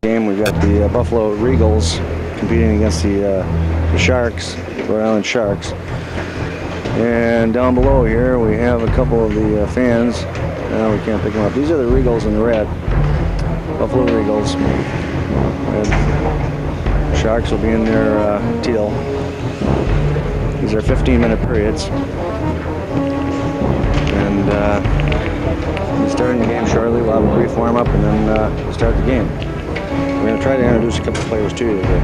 Game, we've got the Buffalo Regals competing against the Sharks, Rhode Island Sharks. And down below here we have a couple of the fans. We can't pick them up. These are the Regals in the red. Buffalo Regals. And Sharks will be in their teal. These are 15-minute periods. And we'll be starting the game shortly. We'll have a brief warm-up and then start the game. We're going to try to introduce a couple of players to you today.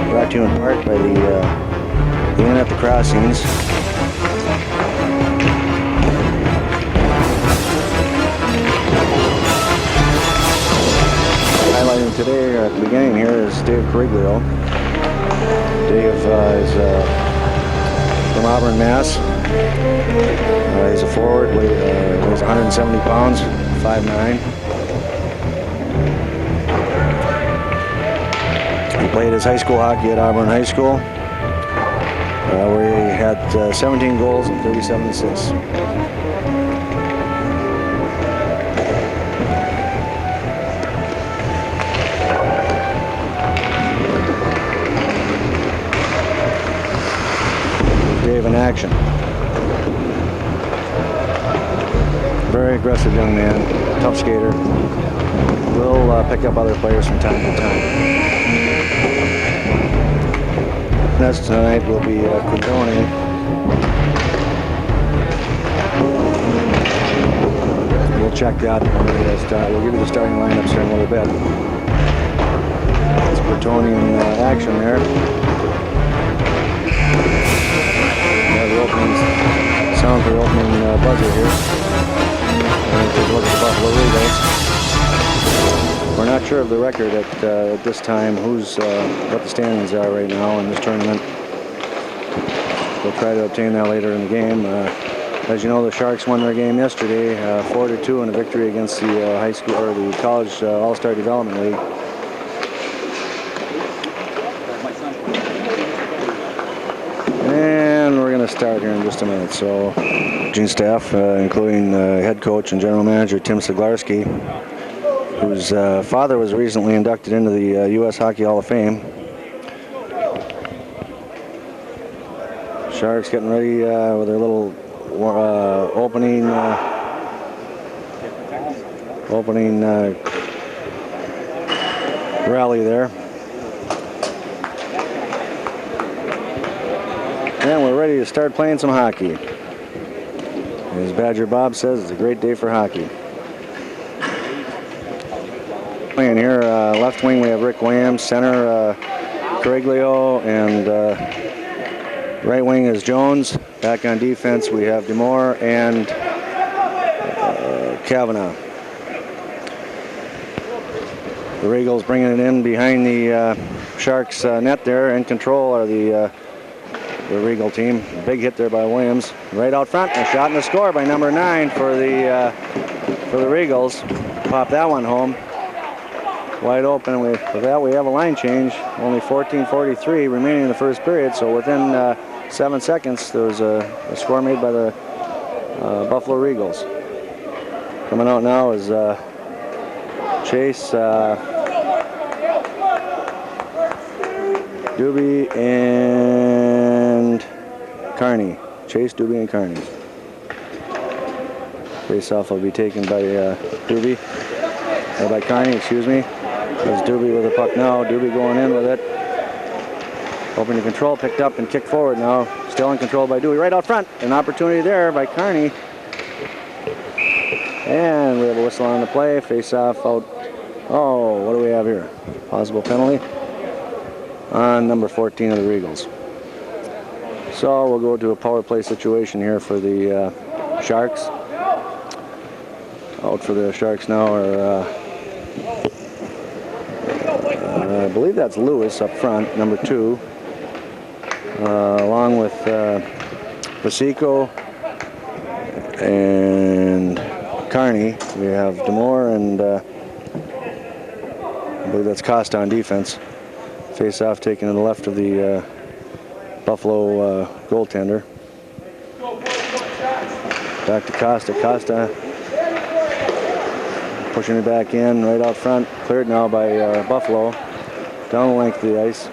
Brought to you in part by the Inn at the Crossings. Highlighting today at the beginning here is Dave Cariglio. Dave is from Auburn, Mass. He's a forward, weighs 170 pounds, 5'9". He played his high school hockey at Auburn High School, where he had 17 goals and 37 assists. Dave in action. Very aggressive young man, tough skater. Will pick up other players from time to time. Next tonight will be Cardone. We'll check that. We'll give you the starting lineups here in a little bit. It's Bretonian action there. We have the opening sound for the opening buzzer here. And take a look at the Buffalo Regals. We're not sure of the record at this time, what the standings are right now in this tournament. We'll try to obtain that later in the game. As you know, the Sharks won their game yesterday, 4-2 in a victory against the high school or the college All-Star Development League. And we're going to start here in just a minute. So, coaching staff, including head coach and general manager Tim Siglarski, whose father was recently inducted into the U.S. Hockey Hall of Fame. Sharks getting ready with their little opening rally there. And we're ready to start playing some hockey. As Badger Bob says, it's a great day for hockey. Playing here, left wing we have Rick Williams, center Cariglio, and right wing is Jones. Back on defense we have DeMore and Kavanaugh. The Regals bringing it in behind the Sharks net there. In control are the Regal team. Big hit there by Williams. Right out front, a shot and a score by number 9 for the Regals. Pop that one home. Wide open. With that, we have a line change. Only 14:43 remaining in the first period. So within 7 seconds, there was a score made by the Buffalo Regals. Coming out now is Chase, Doobie, and Carney. Chase, Doobie, and Carney. Face-off will be taken by Doobie. Or by Carney, excuse me. There's Doobie with the puck now. Doobie going in with it. Open to control, picked up and kicked forward now. Still in control by Doobie. Right out front. An opportunity there by Carney. And we have a whistle on the play. Face-off out. Oh, what do we have here? Possible penalty on number 14 of the Regals. So we'll go to a power play situation here for the Sharks. Out for the Sharks now are I believe that's Lewis up front, number 2, along with Pasico and Carney. We have DeMore and I believe that's Costa on defense. Face-off taken to the left of the Buffalo goaltender. Back to Costa. Costa Pushing it back in, right out front. Cleared now by Buffalo. Down the length of the ice.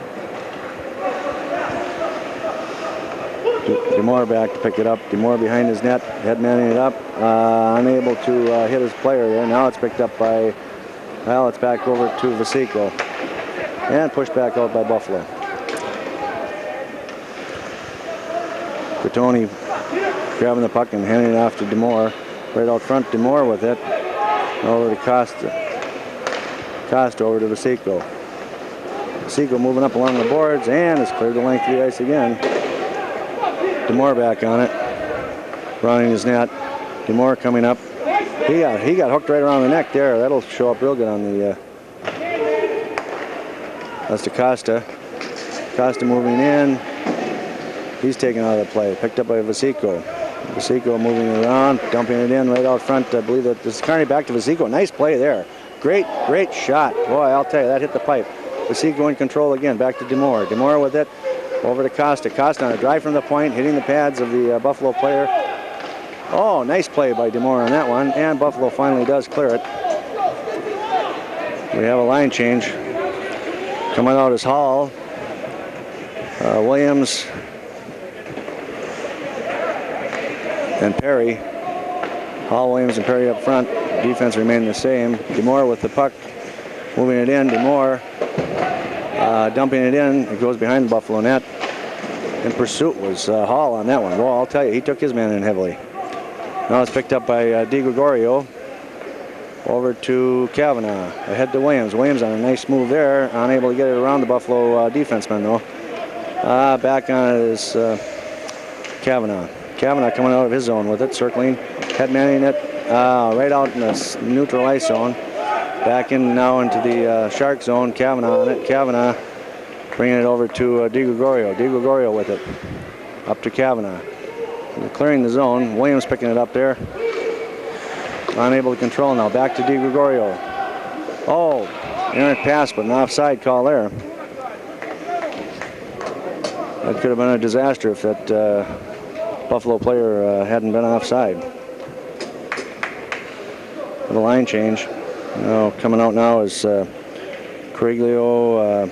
DeMore back to pick it up. DeMore behind his net, head manning it up. Unable to hit his player there. Now it's picked up by, well, it's back over to Vasico. And pushed back out by Buffalo. Bertoni grabbing the puck and handing it off to DeMore. Right out front, DeMore with it. Over to Costa. Costa over to Vasico. Vasico moving up along the boards and has cleared the length of the ice again. DeMore back on it. Running his net. DeMore coming up. He got hooked right around the neck there. That'll show up real good on the... that's to Costa. Costa moving in. He's taken out of the play. Picked up by Vasico. Vasico moving around, dumping it in right out front. I believe that this is Kearney back to Vasico. Nice play there. Great shot. Boy, I'll tell you, that hit the pipe. Vasico in control again. Back to DeMore. DeMore with it. Over to Costa. Costa on a drive from the point, hitting the pads of the Buffalo player. Oh, nice play by DeMore on that one. And Buffalo finally does clear it. We have a line change. Coming out is Hall. Williams. And Perry. Hall, Williams, and Perry up front. Defense remained the same. DeMore with the puck. Moving it in. DeMore dumping it in. It goes behind the Buffalo net. In pursuit was Hall on that one. Well, I'll tell you, he took his man in heavily. Now it's picked up by Di Gregorio. Over to Kavanaugh. Ahead to Williams. Williams on a nice move there. Unable to get it around the Buffalo defenseman, though. Back on it is Kavanaugh. Kavanaugh coming out of his zone with it, circling, head manning it right out in the neutral ice zone. Back in now into the Shark zone. Kavanaugh on it. Kavanaugh bringing it over to Di Gregorio. Di Gregorio with it. Up to Kavanaugh. Clearing the zone. Williams picking it up there. Unable to control now. Back to Di Gregorio. Oh, errant pass, but an offside call there. That could have been a disaster if that Buffalo player hadn't been offside. The line change. Coming out now is Coriglio,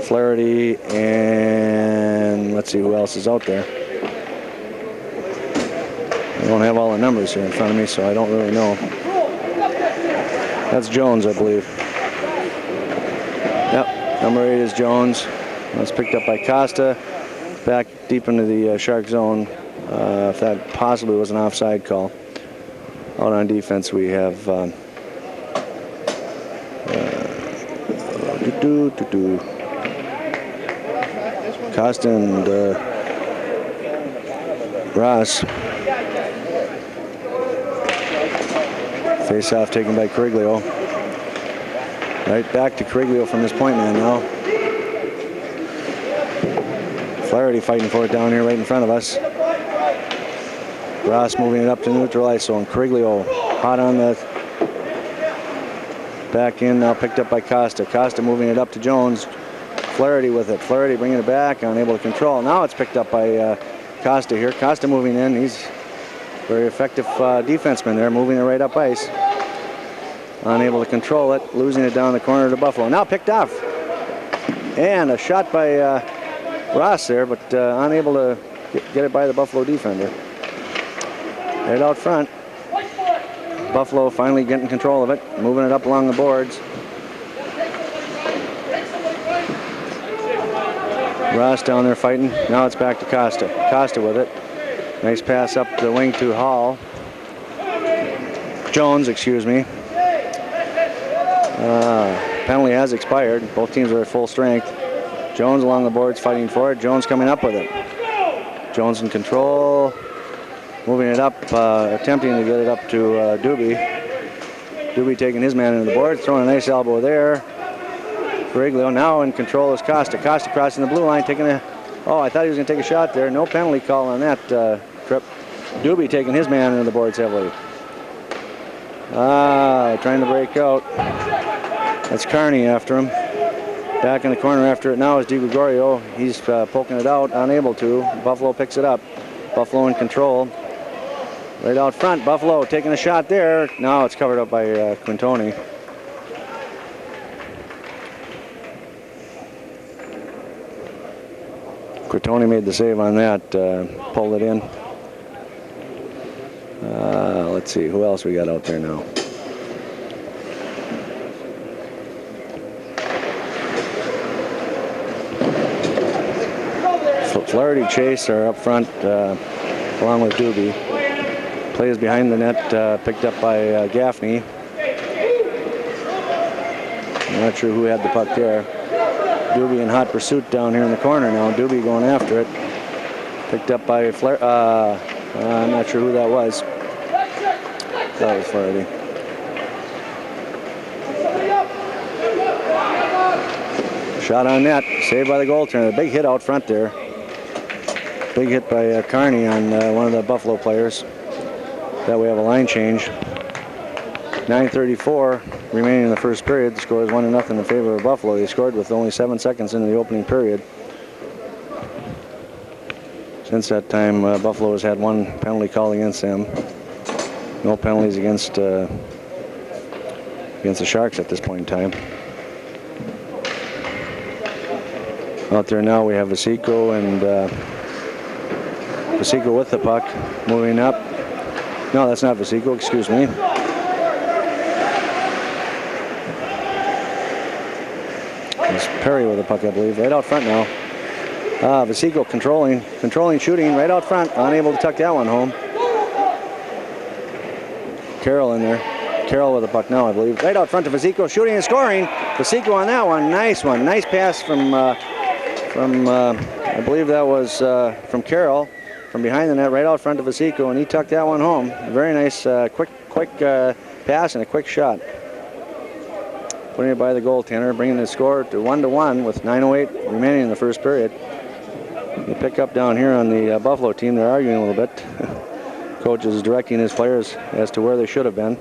Flaherty, and let's see who else is out there. I don't have all the numbers here in front of me, so I don't really know. That's Jones, I believe. Yep, number 8 is Jones. That's picked up by Costa. Back deep into the Shark zone. If that possibly was an offside call. Out on defense, we have Costa and Ross. Face-off taken by Coriglio. Right back to Coriglio from his point man now. Flaherty fighting for it down here right in front of us. Ross moving it up to neutral ice zone. Coriglio hot on the back in now, picked up by Costa. Costa moving it up to Jones. Flaherty with it. Flaherty bringing it back, unable to control. Now it's picked up by Costa here. Costa moving in. He's very effective defenseman there, moving it right up ice. Unable to control it, losing it down the corner to Buffalo. Now picked off. And a shot by Ross there, but unable to get it by the Buffalo defender. Right out front. Buffalo finally getting control of it, moving it up along the boards. Ross down there fighting. Now it's back to Costa. Costa with it. Nice pass up the wing to Hall. Jones, excuse me. Penalty has expired. Both teams are at full strength. Jones along the boards fighting for it. Jones coming up with it. Jones in control. Moving it up, attempting to get it up to Doobie. Doobie taking his man into the board, throwing a nice elbow there. Coriglio now in control is Costa. Costa crossing the blue line, taking a... Oh, I thought he was going to take a shot there. No penalty call on that trip. Doobie taking his man into the boards heavily. Trying to break out. That's Kearney after him. Back in the corner after it now is Di Gregorio. He's poking it out, unable to. Buffalo picks it up. Buffalo in control. Right out front, Buffalo taking a shot there. Now it's covered up by Quintoni. Quintoni made the save on that, pulled it in. Let's see, who else we got out there now? Flaherty, Chase are up front along with Doobie. Plays behind the net, picked up by Gaffney. I'm not sure who had the puck there. Doobie in hot pursuit down here in the corner now. Doobie going after it. Picked up by I'm not sure who that was. That was Flaherty. Shot on net, saved by the goaltender. Big hit out front there. Big hit by Carney on one of the Buffalo players. That we have a line change. 9:34 remaining in the first period. The score is 1-0 in favor of Buffalo. They scored with only 7 seconds into the opening period. Since that time, Buffalo has had one penalty called against them. No penalties against the Sharks at this point in time. Out there now we have Vasico and Vasico with the puck, moving up. No, that's not Vasico, excuse me. It's Perry with the puck, I believe, right out front now. Vasico controlling, shooting right out front, unable to tuck that one home. Carroll in there. Carroll with the puck now, I believe. Right out front to Vasico, shooting and scoring. Vasico on that one, nice one. Nice pass from I believe that was from Carroll. From behind the net, right out front of Vasico, and he tucked that one home. Very nice, quick pass and a quick shot. Putting it by the goaltender, bringing the score to 1-1 with 9:08 remaining in the first period. You pick up down here on the Buffalo team, they're arguing a little bit. Coach is directing his players as to where they should have been.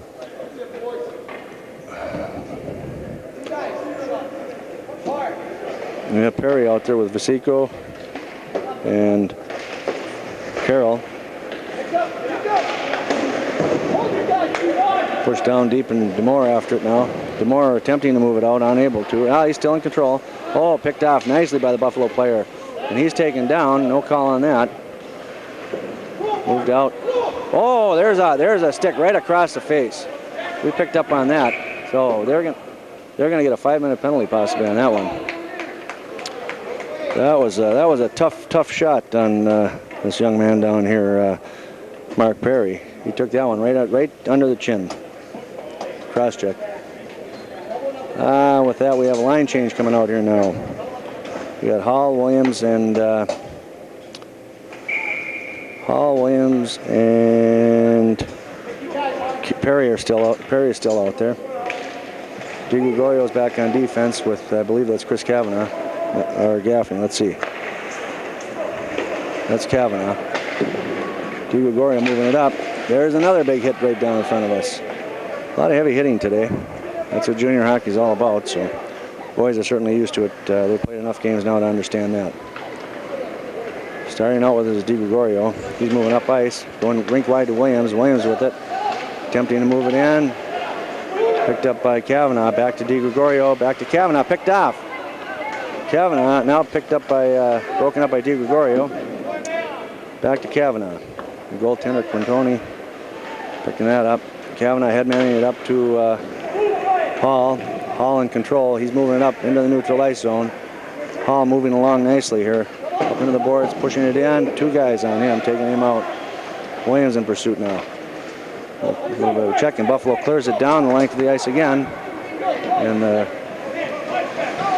We have Perry out there with Vasico and Carroll. Pushed down deep and DeMore after it now. DeMore attempting to move it out, unable to. He's still in control. Oh, picked off nicely by the Buffalo player. And he's taken down, no call on that. Moved out. Oh, there's a stick right across the face. We picked up on that. So they're gonna get a 5-minute penalty possibly on that one. That was a tough shot on this young man down here, Mark Perry. He took that one right under the chin. Cross check. With that, we have a line change coming out here now. We got Hall, Williams, and Perry are still out. Perry is still out there. DiGrigorio's back on defense with, I believe that's Chris Kavanagh or Gaffney. Let's see. That's Kavanagh. DiGregorio moving it up. There's another big hit right down in front of us. A lot of heavy hitting today. That's what junior hockey is all about. So boys are certainly used to it. They played enough games now to understand that. Starting out with is DiGregorio. He's moving up ice, going rink wide to Williams. Williams with it, attempting to move it in. Picked up by Kavanagh. Back to DiGregorio. Back to Kavanagh. Picked off. Kavanagh now picked up by, broken up by DiGregorio. Back to Kavanagh. The goaltender Quintoni picking that up. Kavanagh headmanning it up to Hall. Hall in control. He's moving it up into the neutral ice zone. Hall moving along nicely here. Up into the boards, pushing it in. Two guys on him, taking him out. Williams in pursuit now. A little bit of a check, and Buffalo clears it down the length of the ice again. And the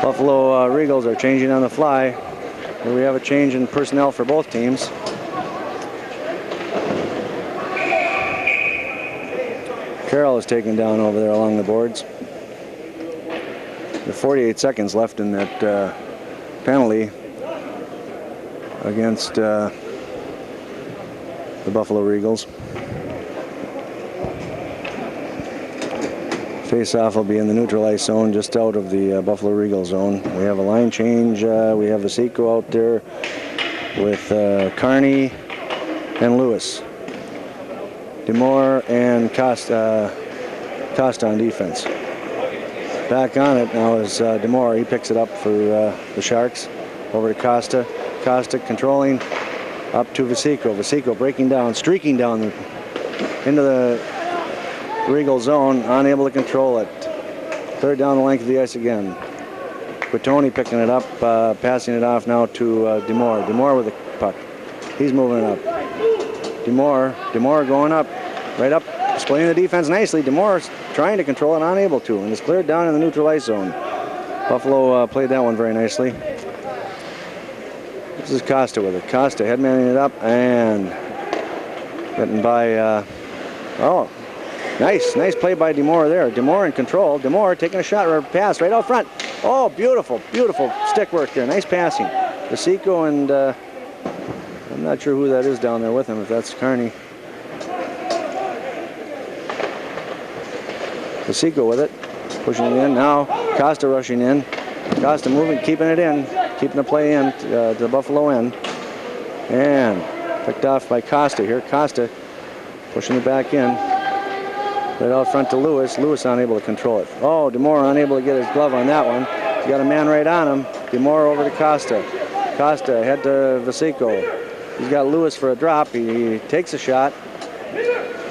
Buffalo Regals are changing on the fly. Here we have a change in personnel for both teams. Carroll is taken down over there along the boards. There are 48 seconds left in that penalty against the Buffalo Regals. Face-off will be in the neutral ice zone, just out of the Buffalo Regal zone. We have a line change. We have Vasico out there with Carney and Lewis. DeMore and Costa on defense. Back on it now is DeMore. He picks it up for the Sharks. Over to Costa. Costa controlling up to Vasico. Vasico breaking down, streaking down into the Regal zone, unable to control it. Third down the length of the ice again. Quatoni picking it up, passing it off now to DeMore. DeMore with the puck. He's moving it up. DeMore going up, right up, splitting the defense nicely. DeMore's trying to control it, unable to, and it's cleared down in the neutral ice zone. Buffalo played that one very nicely. This is Costa with it. Costa headmanning it up and getting by. Oh, nice play by DeMore there. DeMore in control. DeMore taking a shot or pass right out front. Oh, beautiful stick work there. Nice passing. Vasico and I'm not sure who that is down there with him. If that's Carney. Vasico with it, pushing it in. Now Costa rushing in. Costa moving, keeping it in, keeping the play in to the Buffalo end. And picked off by Costa here. Costa pushing it back in. Right out front to Lewis. Lewis unable to control it. Oh, DeMore unable to get his glove on that one. He got a man right on him. DeMore over to Costa. Costa head to Vasico. He's got Lewis for a drop. He takes a shot.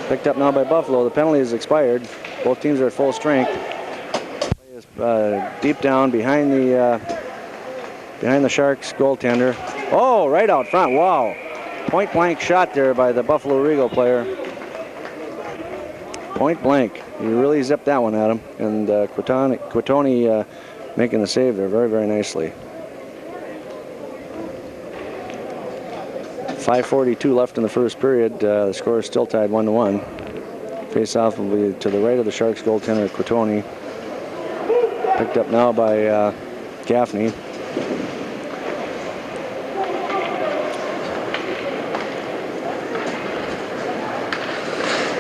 Picked up now by Buffalo. The penalty is expired. Both teams are at full strength. Deep down behind the Sharks goaltender. Oh, right out front. Wow. Point blank shot there by the Buffalo Regal player. Point blank. He really zipped that one at him. And Quatoni making the save there very, very nicely. 5:42 left in the first period. The score is still tied 1-1. Face-off will be to the right of the Sharks goaltender, Quatoni. Picked up now by Gaffney.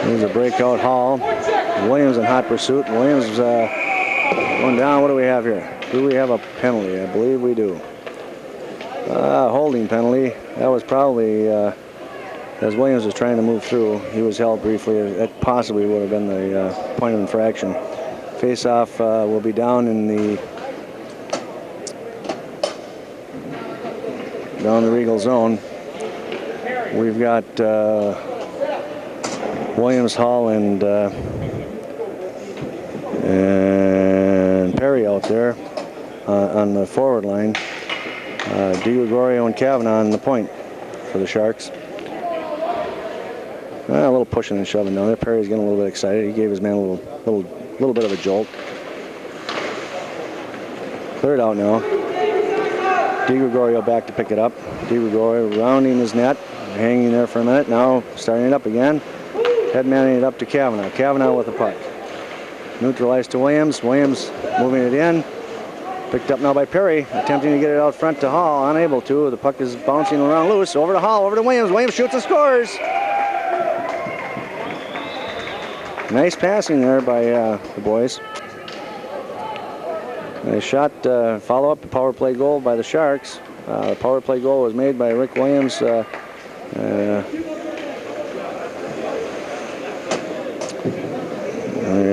There's a breakout Hall. Williams in hot pursuit. Williams going down. What do we have here? Do we have a penalty? I believe we do. Holding penalty. That was probably as Williams was trying to move through. He was held briefly. That possibly would have been the point of infraction. Face-off will be down in the Regal zone. We've got Williams, Hall, and Perry out there on the forward line. DiGregorio and Kavanaugh on the point for the Sharks. A little pushing and shoving down there. Perry's getting a little bit excited. He gave his man a little bit of a jolt. Cleared out now. DiGregorio back to pick it up. DiGregorio rounding his net, hanging there for a minute. Now starting it up again. Headmanning it up to Kavanaugh. Kavanaugh with the puck. Neutralized to Williams. Williams moving it in. Picked up now by Perry, attempting to get it out front to Hall, unable to. The puck is bouncing around loose. Over to Hall, over to Williams. Williams shoots and scores. Nice passing there by the boys. Nice shot, follow-up, power play goal by the Sharks. The power play goal was made by Rick Williams. A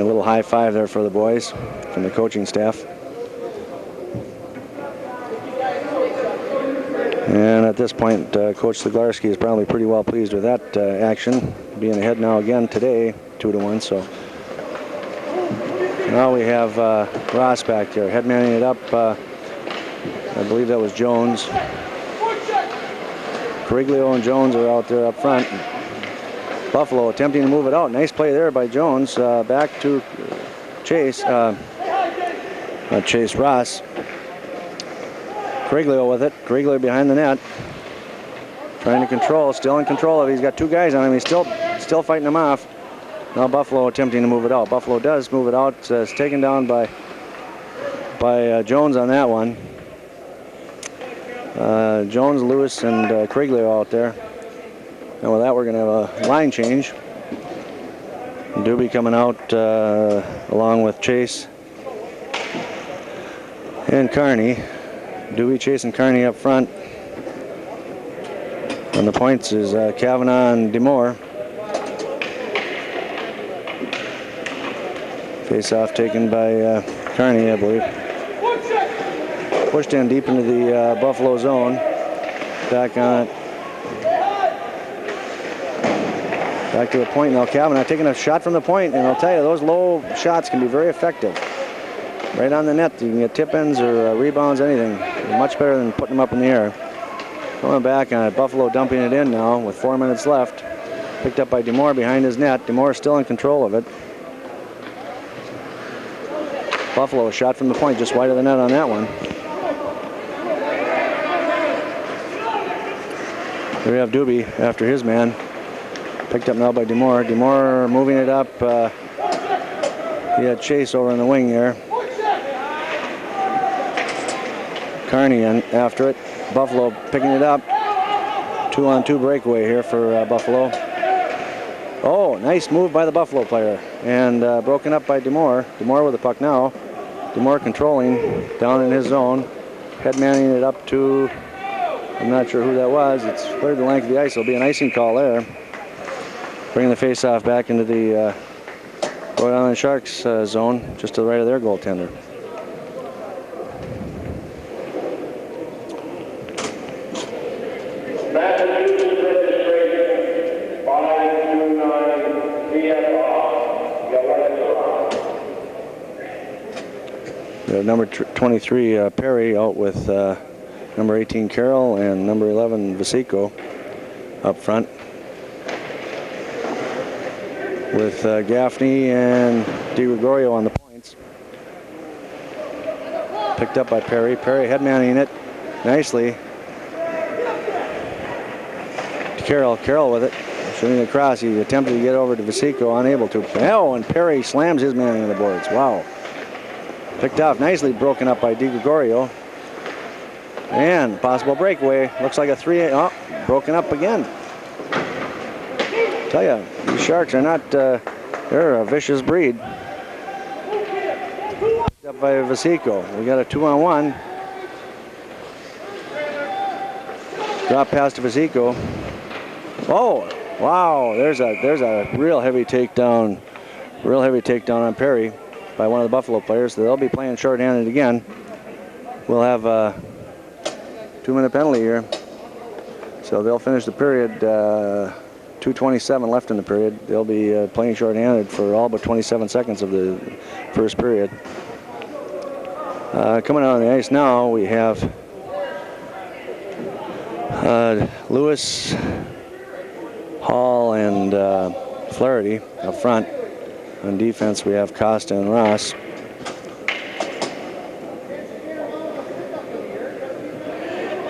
little high five there for the boys from the coaching staff. And at this point, Coach Zaglarski is probably pretty well pleased with that action. Being ahead now again today, 2-1. So now we have Ross back there, headmanning it up. I believe that was Jones. Cariglio and Jones are out there up front. Buffalo attempting to move it out. Nice play there by Jones. Back to Chase. Chase Ross. Cariglio with it. Cariglio behind the net. Trying to control. Still in control of it. He's got two guys on him. He's still fighting them off. Now Buffalo attempting to move it out. Buffalo does move it out. It's taken down by Jones on that one. Jones, Lewis, and Cariglio out there. And with that, we're going to have a line change. Doobie coming out along with Chase and Carney. Doobie, Chase, and Carney up front. On the points is Kavanaugh and DeMore. Face-off taken by Kearney, I believe. Pushed in deep into the Buffalo zone. Back on it. Back to the point now. Kavanaugh taking a shot from the point, and I'll tell you, those low shots can be very effective. Right on the net, you can get tip-ins or rebounds, anything. Much better than putting them up in the air. Coming back on it, Buffalo dumping it in now with 4 minutes left. Picked up by DeMore behind his net. DeMore still in control of it. Buffalo a shot from the point, just wide of the net on that one. Here we have Doobie after his man. Picked up now by DeMore. DeMore moving it up. He had Chase over in the wing there. Kearney after it. Buffalo picking it up. 2-on-2 breakaway here for Buffalo. Oh, nice move by the Buffalo player. And broken up by DeMore. DeMore with the puck now. DeMore controlling down in his zone. Headmanning it up to, I'm not sure who that was. It's cleared the length of the ice. There'll be an icing call there. Bringing the face-off back into the Rhode Island Sharks zone, just to the right of their goaltender. Number 23 Perry out with number 18 Carroll and number 11 Vasico up front, with Gaffney and DiGregorio on the points. Picked up by Perry. Perry headmanning it nicely. Carroll with it. Shooting it across. He attempted to get over to Vasico, unable to. Oh, and Perry slams his man into the boards. Wow. Picked off nicely, broken up by DiGregorio. And possible breakaway. Looks like a 3-8. Oh, broken up again. Tell you, these Sharks are not, they're a vicious breed. Picked up by Vasico. We got a 2-on-1. Drop pass to Vasico. Oh, wow, there's a real heavy takedown on Perry by one of the Buffalo players. So they'll be playing shorthanded again. We'll have a 2-minute penalty here. So they'll finish the period, 2:27 left in the period. They'll be playing shorthanded for all but 27 seconds of the first period. Coming out on the ice now, we have Lewis, Hall, and Flaherty up front. On defense, we have Costa and Ross.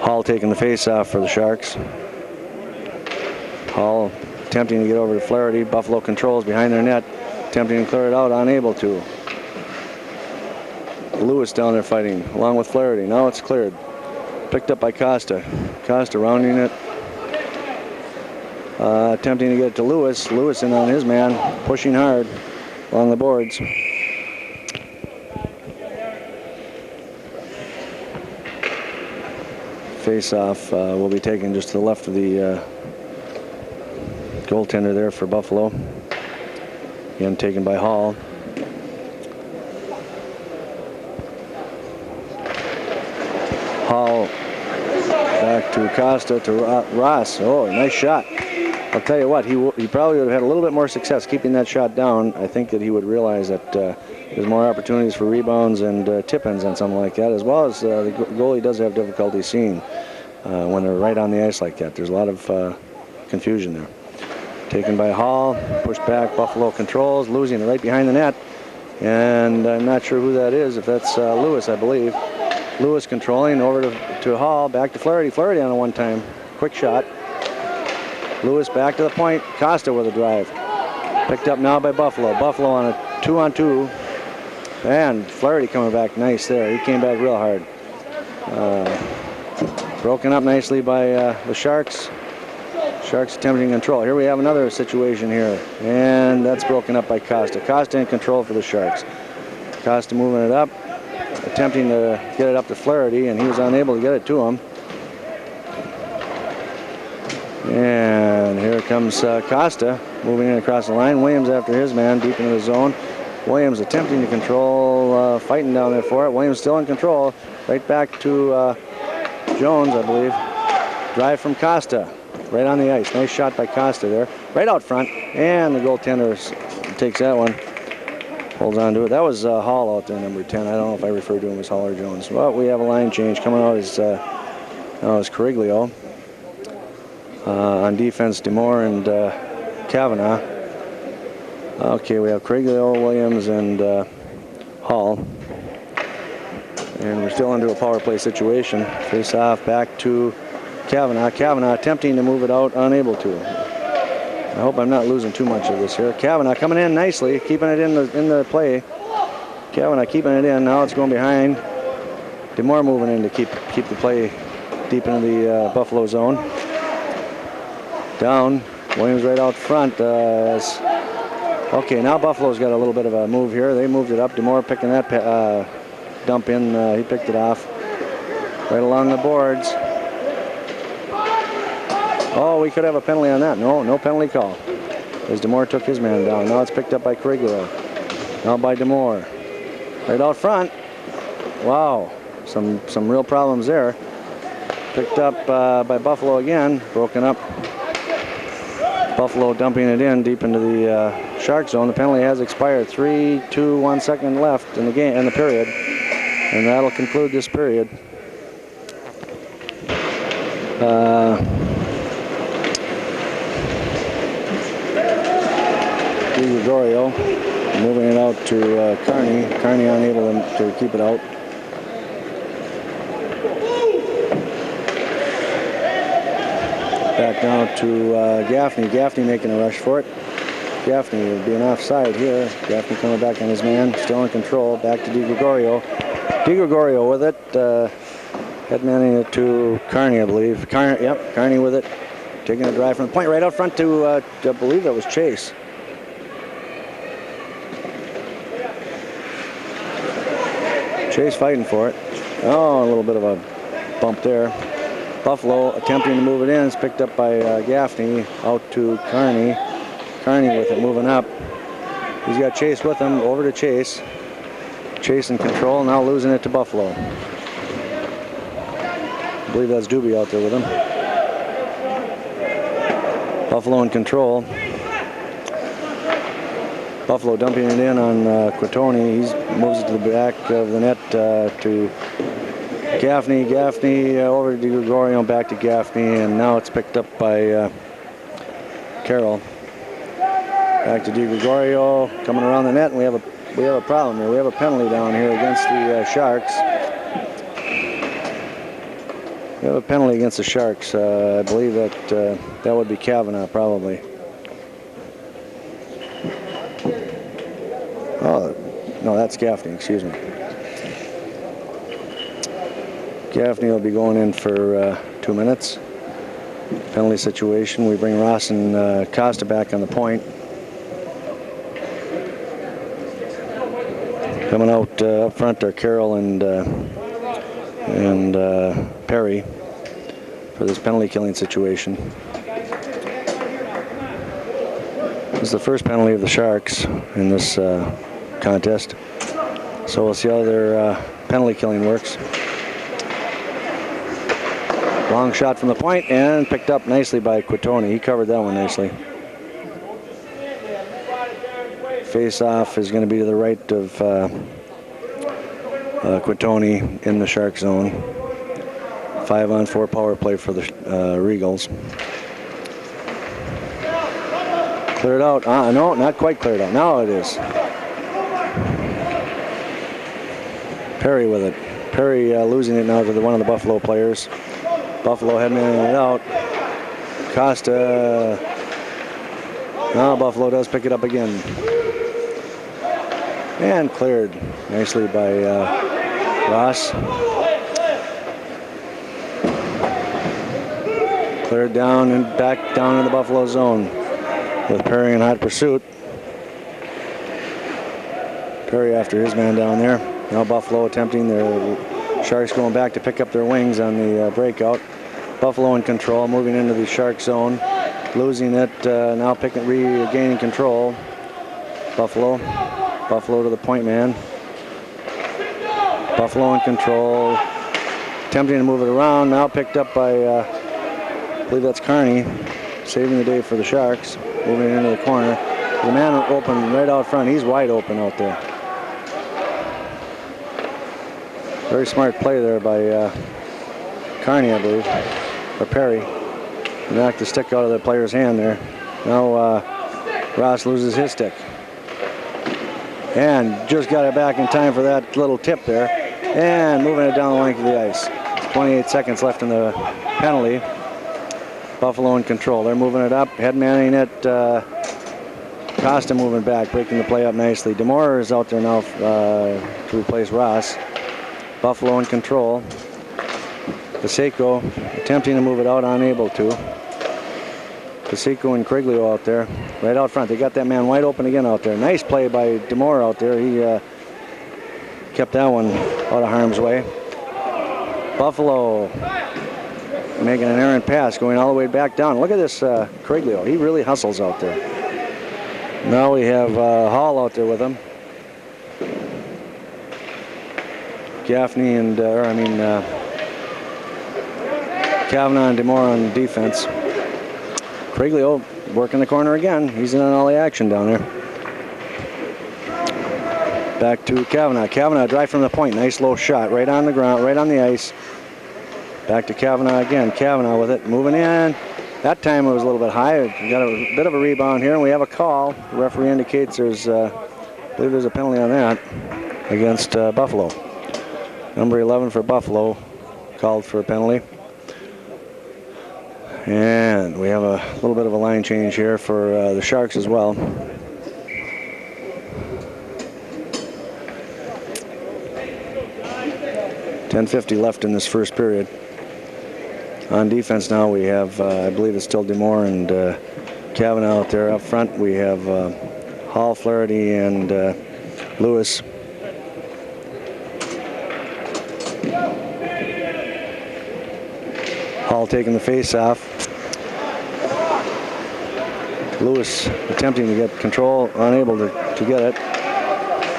Hall taking the face-off for the Sharks. Hall attempting to get over to Flaherty. Buffalo controls behind their net, attempting to clear it out, unable to. Lewis down there fighting along with Flaherty. Now it's cleared. Picked up by Costa. Costa rounding it. Attempting to get it to Lewis. Lewis in on his man, pushing hard along the boards. Face-off will be taken just to the left of the goaltender there for Buffalo. Again, taken by Hall. Hall back to Costa to Ross. Oh, nice shot. I'll tell you what, he probably would have had a little bit more success keeping that shot down. I think that he would realize that there's more opportunities for rebounds and tip-ins and something like that, as well as the goalie does have difficulty seeing when they're right on the ice like that. There's a lot of confusion there. Taken by Hall, pushed back, Buffalo controls, losing it right behind the net. And I'm not sure who that is, if that's Lewis, I believe. Lewis controlling over to Hall, back to Flaherty. Flaherty on a one-time quick shot. Lewis back to the point. Costa with a drive. Picked up now by Buffalo. Buffalo on a 2-on-2. And Flaherty coming back nice there. He came back real hard. Broken up nicely by the Sharks. Sharks attempting control. Here we have another situation here. And that's broken up by Costa. Costa in control for the Sharks. Costa moving it up. Attempting to get it up to Flaherty, and he was unable to get it to him. And here comes Costa moving in across the line. Williams after his man deep into the zone. Williams attempting to control, fighting down there for it. Williams still in control. Right back to Jones, I believe. Drive from Costa. Right on the ice. Nice shot by Costa there. Right out front. And the goaltender takes that one. Holds on to it. That was Hall out there, number 10. I don't know if I referred to him as Hall or Jones. Well, we have a line change coming out as Cariglio. On defense, DeMore and Kavanagh. Okay, we have Cariglio, Williams, and Hall. And we're still into a power play situation. Face off back to Kavanagh. Kavanagh attempting to move it out, unable to. I hope I'm not losing too much of this here. Kavanagh coming in nicely, keeping it in the play. Kavanagh keeping it in. Now it's going behind. DeMore moving in to keep the play deep into the Buffalo zone. Down. Williams right out front. Okay, now Buffalo's got a little bit of a move here. They moved it up. DeMore picking that dump in. He picked it off. Right along the boards. Oh, we could have a penalty on that. No penalty call. As DeMore took his man down. Now it's picked up by Cariglio. Now by DeMore. Right out front. Wow. Some real problems there. Picked up by Buffalo again. Broken up. Buffalo dumping it in deep into the Shark zone. The penalty has expired. 3, 2, 1 second left in the game, in the period. And that'll conclude this period. Gregorio moving it out to Kearney. Kearney unable to keep it out. Back now to Gaffney. Gaffney making a rush for it. Gaffney being offside here. Gaffney coming back on his man. Still in control. Back to DiGregorio. DiGregorio with it. Headmanning it to Kearney, I believe. Kearney with it. Taking a drive from the point right out front to, I believe that was Chase. Chase fighting for it. Oh, a little bit of a bump there. Buffalo attempting to move it in. It's picked up by Gaffney. Out to Kearney. Kearney with it, moving up. He's got Chase with him. Over to Chase. Chase in control. Now losing it to Buffalo. I believe that's Doobie out there with him. Buffalo in control. Buffalo dumping it in on Quatoni. He moves it to the back of the net to Gaffney. Gaffney over to DiGregorio, back to Gaffney, and now it's picked up by Carroll. Back to DiGregorio, coming around the net, and we have a problem here. We have a penalty down here against the Sharks. We have a penalty against the Sharks. I believe that would be Kavanagh, probably. Oh, no, that's Gaffney, excuse me. Gaffney will be going in for 2 minutes. Penalty situation. We bring Ross and Costa back on the point. Coming out up front are Carroll and Perry for this penalty killing situation. This is the first penalty of the Sharks in this contest. So we'll see how their penalty killing works. Long shot from the point and picked up nicely by Quatoni. He covered that one nicely. Face-off is going to be to the right of Quatoni in the Shark zone. 5-on-4 power play for the Regals. Cleared out. No, not quite cleared out. Now it is. Perry with it. Perry losing it now to one of the Buffalo players. Buffalo headmanning it out. Costa. Now Buffalo does pick it up again. And cleared nicely by Ross. Cleared down and back down in the Buffalo zone with Perry in hot pursuit. Perry after his man down there. Now Buffalo attempting their Sharks going back to pick up their wings on the breakout. Buffalo in control, moving into the Shark zone. Losing it, now regaining control. Buffalo. Buffalo to the point man. Buffalo in control. Attempting to move it around. Now picked up by, I believe that's Kearney. Saving the day for the Sharks. Moving it into the corner. The man open right out front. He's wide open out there. Very smart play there by Kearney, I believe. Or Perry. Knocked the stick out of the player's hand there. Now Ross loses his stick. And just got it back in time for that little tip there. And moving it down the length of the ice. 28 seconds left in the penalty. Buffalo in control. They're moving it up. Head manning it. Costa moving back, breaking the play up nicely. DeMore is out there now to replace Ross. Buffalo in control. Paseko attempting to move it out, unable to. Paseko and Criglio out there, right out front. They got that man wide open again out there. Nice play by DeMore out there. He kept that one out of harm's way. Buffalo making an errant pass, going all the way back down. Look at this Criglio. He really hustles out there. Now we have Hall out there with him. Gaffney and, Kavanagh and DeMore on defense. Criglio working the corner again. He's in on all the action down there. Back to Kavanagh. Kavanagh drive from the point. Nice low shot right on the ground, right on the ice. Back to Kavanagh again. Kavanagh with it, moving in. That time it was a little bit high. We got a bit of a rebound here, and we have a call. The referee indicates there's, I believe there's a penalty on that against Buffalo. Number 11 for Buffalo called for a penalty. And we have a little bit of a line change here for the Sharks as well. .10:50 left in this first period. On defense now we have, I believe it's still DeMore and Kavanagh out there. Up front we have Hall, Flaherty, and Lewis. Hall taking the face off. Lewis attempting to get control, unable to get it.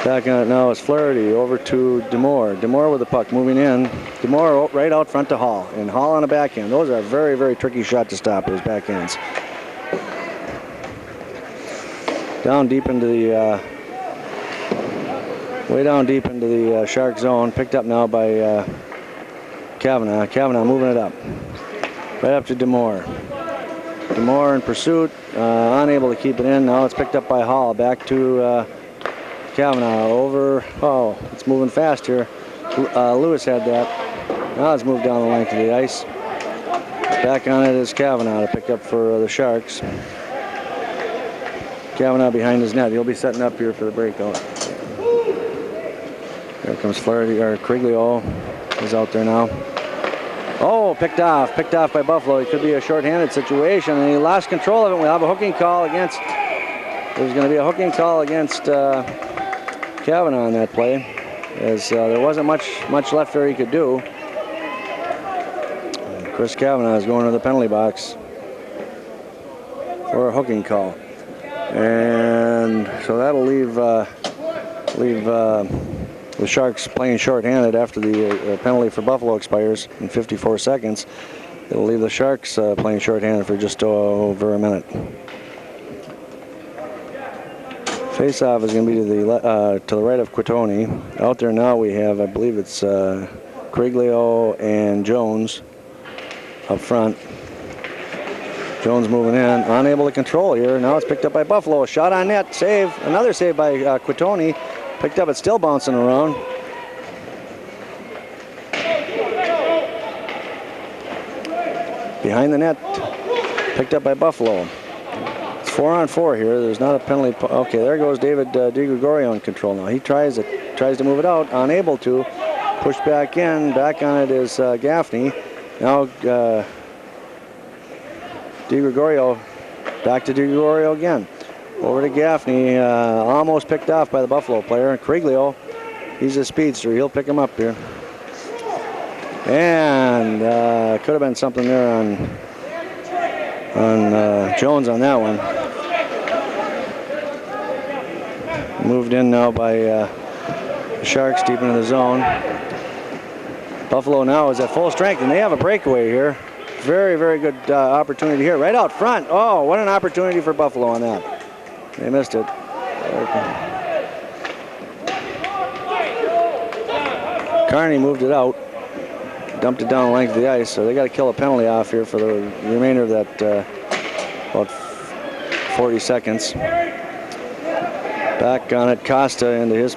Back on it now is Flaherty over to DeMore. DeMore with the puck moving in. DeMore right out front to Hall. And Hall on the backhand. Those are a very, very tricky shot to stop, those backhands. Down deep into the, way down deep into the Shark zone. Picked up now by Kavanagh. Kavanagh moving it up. Right up to DeMore. DeMore in pursuit, unable to keep it in. Now it's picked up by Hall. Back to Kavanagh over. Oh, it's moving fast here. Lewis had that. Now it's moved down the length of the ice. Back on it is Kavanagh to pick up for the Sharks. Kavanagh behind his net. He'll be setting up here for the breakout. There comes Flaherty, or Criglio is out there now. Oh, picked off by Buffalo. It could be a shorthanded situation, and he lost control of it. We'll have a hooking call against, there's going to be a hooking call against Kavanagh on that play, as there wasn't much left there he could do. Chris Kavanagh is going to the penalty box for a hooking call. And so that'll leave the Sharks playing shorthanded after the penalty for Buffalo expires in 54 seconds. It'll leave the Sharks playing shorthanded for just over a minute. Face-off is going to be to the right of Quitoni. Out there now we have, I believe it's Criglio and Jones up front. Jones moving in, unable to control here. Now it's picked up by Buffalo. A shot on net, save, another save by Quitoni. Picked up, it's still bouncing around. Behind the net, picked up by Buffalo. It's 4-on-4 here. There's not a penalty. Okay, there goes David DiGregorio in control now. He tries to move it out, unable to. Push back in. Back on it is Gaffney. Now DiGregorio, back to DiGregorio again. Over to Gaffney, almost picked off by the Buffalo player. Criglio, he's a speedster. He'll pick him up here. And could have been something there on Jones on that one. Moved in now by the Sharks deep into the zone. Buffalo now is at full strength, and they have a breakaway here. Very, very good opportunity here, right out front. Oh, what an opportunity for Buffalo on that. They missed it. Kearney moved it out, dumped it down the length of the ice, so they got to kill a penalty off here for the remainder of that about 40 seconds. Back on it, Costa into his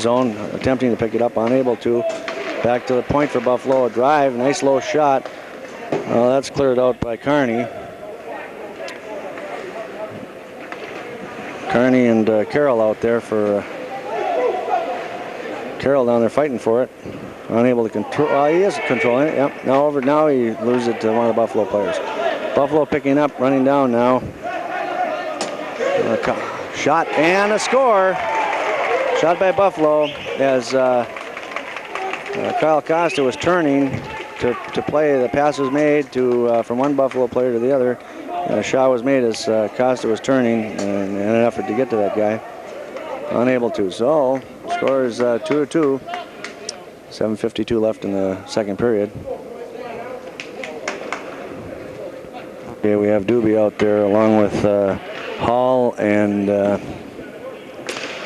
zone, attempting to pick it up, unable to. Back to the point for Buffalo, a drive, nice low shot. Well, that's cleared out by Kearney. Kearney and Carroll out there for Carroll down there fighting for it. Unable to control. He is controlling it. Yep. Now he loses it to one of the Buffalo players. Buffalo picking up, running down now. Shot and a score. Shot by Buffalo as Kyle Costa was turning to play. The pass was made to from one Buffalo player to the other. A shot was made as Costa was turning in an effort to get to that guy. Unable to. So score is 2-2. 7:52 left in the second period. Okay, we have Doobie out there along with Hall and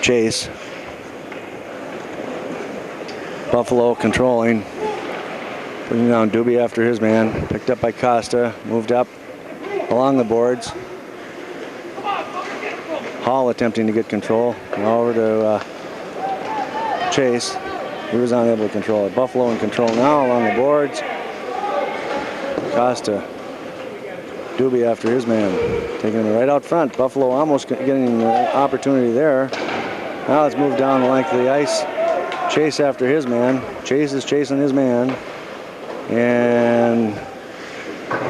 Chase. Buffalo controlling. Putting down Doobie after his man. Picked up by Costa. Moved up along the boards. Hall attempting to get control. Now over to Chase. He was unable to control it. Buffalo in control now along the boards. Costa. Doobie after his man. Taking him right out front. Buffalo almost getting the opportunity there. Now let's move down the length of the ice. Chase after his man. Chase is chasing his man. And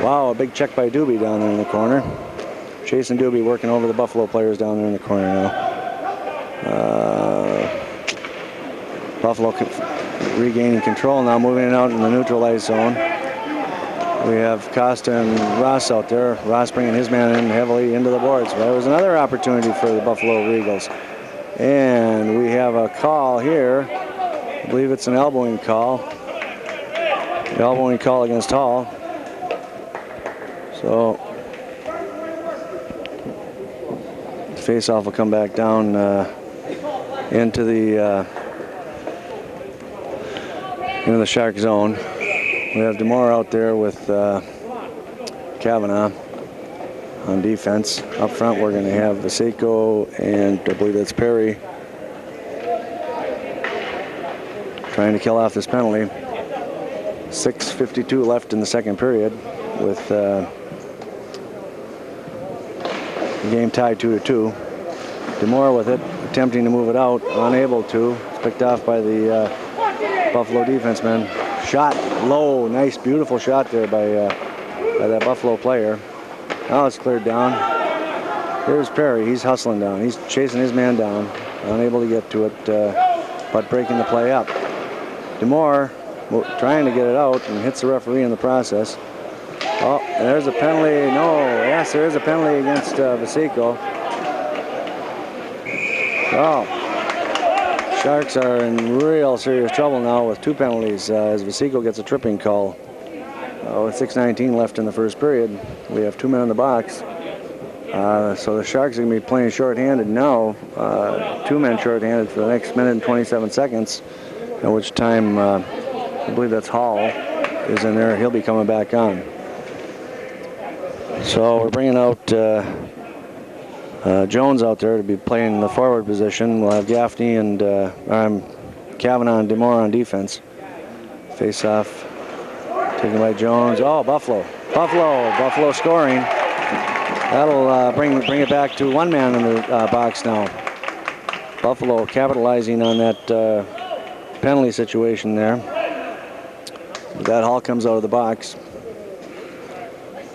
wow, a big check by Doobie down there in the corner. Chase and Doobie working over the Buffalo players down there in the corner now. Buffalo regaining control now, moving it out in the neutralized zone. We have Costa and Ross out there. Ross bringing his man in heavily into the boards. There was another opportunity for the Buffalo Eagles. And we have a call here. I believe it's an elbowing call. The elbowing call against Hall. So the face-off will come back down into the Shark zone. We have DeMore out there with Kavanaugh on defense. Up front, we're going to have Vaseko and I believe that's Perry trying to kill off this penalty. 6:52 left in the second period with the game tied 2-2. DeMore with it, attempting to move it out, unable to. It's picked off by the Buffalo defenseman. Shot low, nice, beautiful shot there by that Buffalo player. Now it's cleared down. Here's Perry. He's hustling down. He's chasing his man down, unable to get to it, but breaking the play up. DeMore trying to get it out and hits the referee in the process. Oh, and there's a penalty. No, yes, there is a penalty against Vaseko. Oh. Sharks are in real serious trouble now with two penalties as Vaseko gets a tripping call. With 6:19 left in the first period. We have 2 men in the box. So the Sharks are going to be playing shorthanded now. 2 men shorthanded for the next minute and 27 seconds, at which time I believe that's Hall is in there. He'll be coming back on. So we're bringing out Jones out there to be playing in the forward position. We'll have Gaffney and Kavanaugh and DeMore on defense. Face off taken by Jones. Oh, Buffalo scoring. That'll bring it back to 1 man in the box now. Buffalo capitalizing on that penalty situation there. That Hall comes out of the box.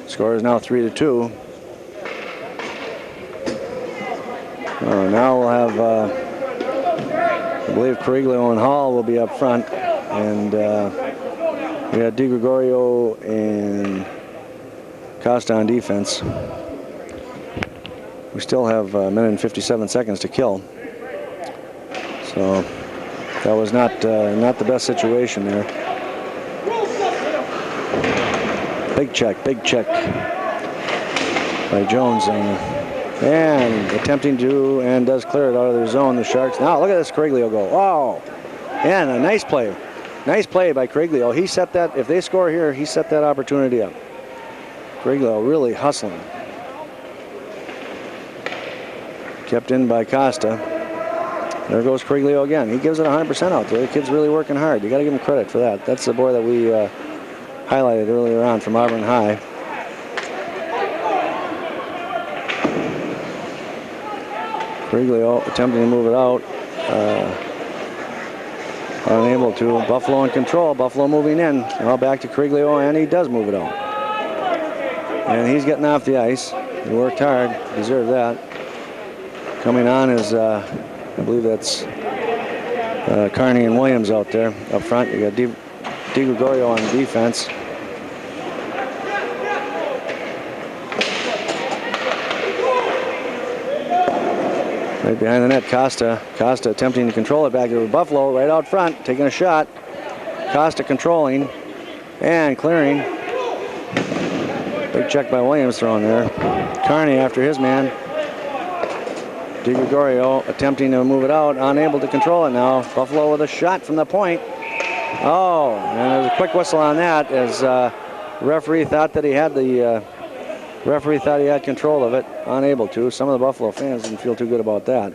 Score is now 3-2. Now we'll have, I believe Coriglio and Hall will be up front, and we have DiGregorio and Costa on defense. We still have a minute and 57 seconds to kill. So that was not the best situation there. Big check by Jones. And attempting to, and does clear it out of their zone, the Sharks. Now look at this Coriglio goal. Wow. And a nice play. Nice play by Coriglio. He set that, if they score here, he set that opportunity up. Coriglio really hustling. Kept in by Costa. There goes Coriglio again. He gives it 100% out there. The kid's really working hard. You got to give him credit for that. That's the boy that we highlighted earlier on from Auburn High. Coriglio attempting to move it out. Unable to. Buffalo in control. Buffalo moving in. Now back to Coriglio, and he does move it out. And he's getting off the ice. He worked hard. Deserved that. Coming on is, I believe that's Carney and Williams out there up front. You got DiGregorio on defense. Right behind the net, Costa. Costa attempting to control it back to Buffalo, right out front, taking a shot. Costa controlling and clearing. Big check by Williams thrown there. Carney after his man. DiGregorio attempting to move it out, unable to control it now. Buffalo with a shot from the point. Oh, and there's a quick whistle on that as the referee thought that he had control of it, unable to. Some of the Buffalo fans didn't feel too good about that.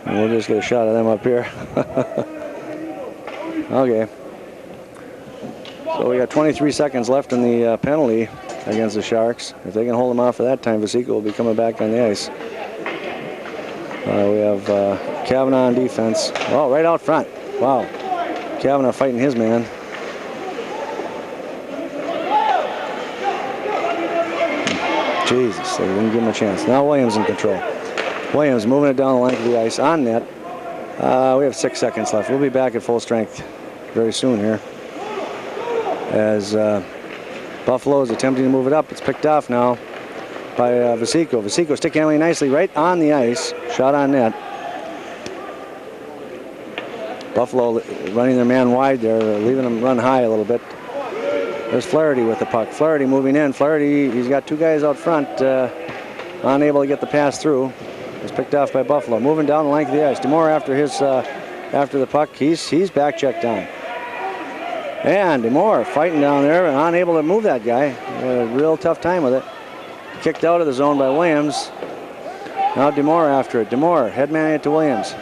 And we'll just get a shot of them up here. Okay. So we got 23 seconds left in the penalty against the Sharks. If they can hold them off for that time, Vasico will be coming back on the ice. We have Kavanaugh on defense. Oh, right out front. Wow. Kavanaugh fighting his man. Jesus, they didn't give him a chance. Now Williams in control. Williams moving it down the length of the ice on net. We have 6 seconds left. We'll be back at full strength very soon here. As Buffalo is attempting to move it up. It's picked off now by Vasico. Vasico stick handling nicely right on the ice. Shot on net. Buffalo running their man wide there, leaving them run high a little bit. There's Flaherty with the puck. Flaherty moving in. Flaherty, he's got two guys out front, unable to get the pass through. It's picked off by Buffalo. Moving down the length of the ice. DeMore after the puck, he's back checked down. And DeMore fighting down there and unable to move that guy. A real tough time with it. Kicked out of the zone by Williams. Now DeMore after it. DeMore headmanning it to Williams.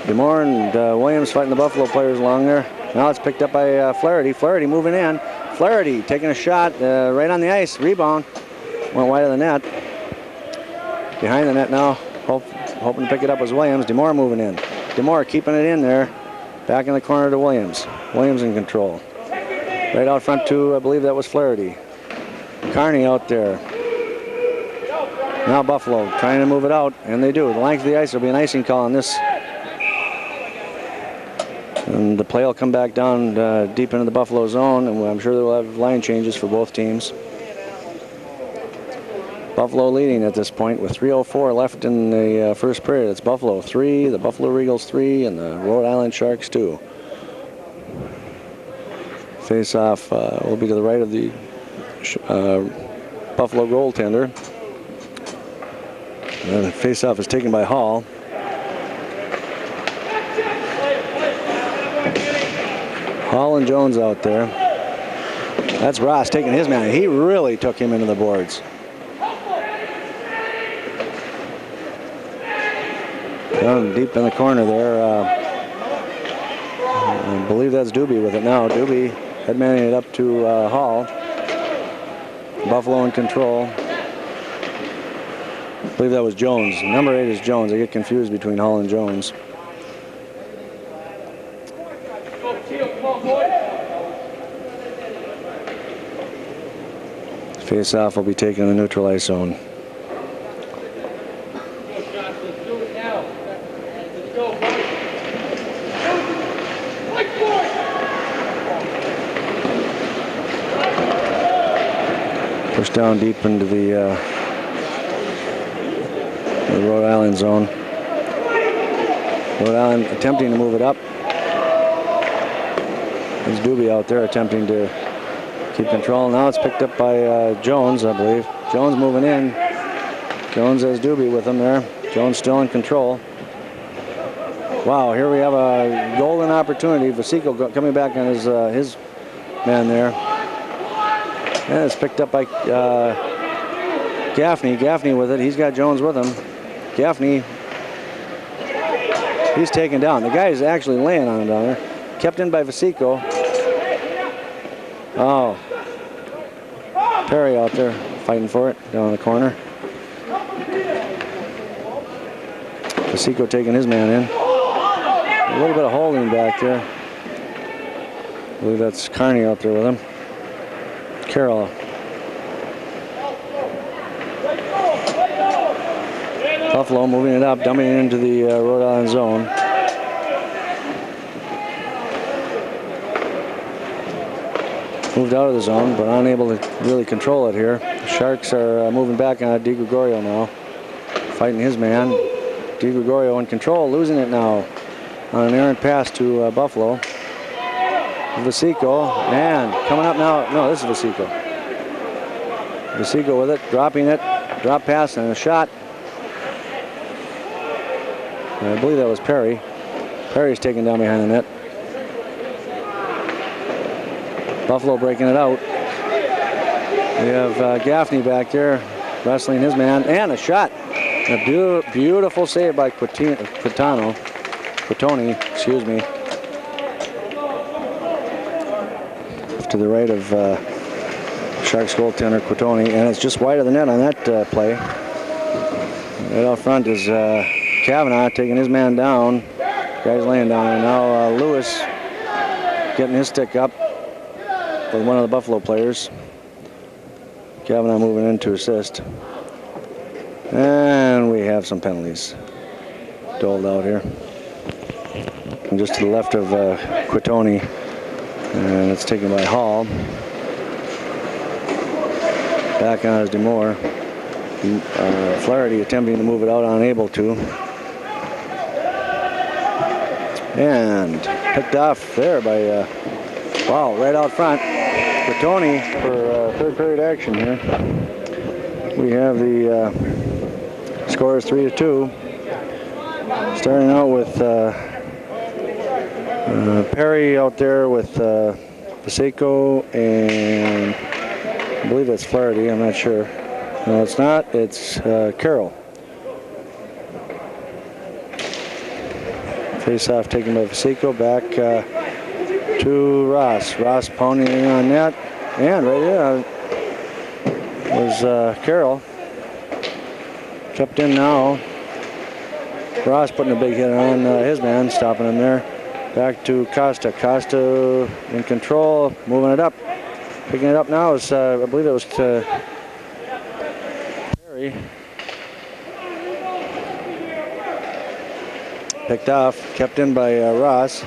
DeMore and Williams fighting the Buffalo players along there. Now it's picked up by Flaherty. Flaherty moving in. Flaherty taking a shot right on the ice. Rebound. Went wide of the net. Behind the net now. Hoping to pick it up was Williams. DeMore moving in. DeMore keeping it in there. Back in the corner to Williams. Williams in control. Right out front to, I believe that was Flaherty. Carney out there. Now Buffalo trying to move it out, and they do. The length of the ice, will be an icing call on this. And the play will come back down deep into the Buffalo zone, and I'm sure they'll have line changes for both teams. Buffalo leading at this point with 3:04 left in the first period. It's Buffalo 3, the Buffalo Regals 3, and the Rhode Island Sharks 2. Face-off will be to the right of the Buffalo goaltender. And the face-off is taken by Hall. Hall and Jones out there. That's Ross taking his man. He really took him into the boards. Down deep in the corner there. I believe that's Doobie with it now. Doobie headmanning it up to Hall. Buffalo in control. I believe that was Jones. Number 8 is Jones. I get confused between Hall and Jones. Face-off will be taken in the neutral ice zone. Pushed down deep into the the Rhode Island zone. Rhode Island attempting to move it up. There's Doobie out there attempting to keep control. Now it's picked up by Jones, I believe. Jones moving in. Jones has Doobie with him there. Jones still in control. Wow, here we have a golden opportunity. Vasico coming back on his man there. And it's picked up by Gaffney. Gaffney with it. He's got Jones with him. Gaffney, he's taken down. The guy is actually laying on him down there. Kept in by Vasico. Oh. Perry out there fighting for it down in the corner. Vasico taking his man in. A little bit of holding back there. I believe that's Carney out there with him. Carroll. Buffalo moving it up, dumping it into the Rhode Island zone. Moved out of the zone, but unable to really control it here. The Sharks are moving back on DiGregorio now. Fighting his man. DiGregorio in control, losing it now on an errant pass to Buffalo. Vasico, and coming up now. No, this is Vasico. Vasico with it, dropping it. Drop pass and a shot. And I believe that was Perry. Perry's taken down behind the net. Buffalo breaking it out. We have Gaffney back there wrestling his man, and a shot. A beautiful save by Quitoni, excuse me. To the right of Sharks goaltender Quitoni, and it's just wide of the net on that play. Right out front is Kavanaugh taking his man down. Guy's laying down, and now Lewis getting his stick up with one of the Buffalo players. Kavanaugh moving in to assist. And we have some penalties doled out here. And just to the left of Quitoni, and it's taken by Hall. Back on is DeMore. Flaherty attempting to move it out, unable to. And picked off there by, wow, right out front. Quitoni for third period action here. We have the score is 3-2. Starting out with Perry out there with Vasico, and I believe that's Flaherty. I'm not sure. No, it's not. It's Carroll. Face-off taken by Vasico. Back to Ross. Ross pounding on net. And right there was Carroll. Kept in now. Ross putting a big hit on his man, stopping him there. Back to Costa. Costa in control, moving it up. Picking it up now is, I believe it was Perry. Picked off, kept in by Ross.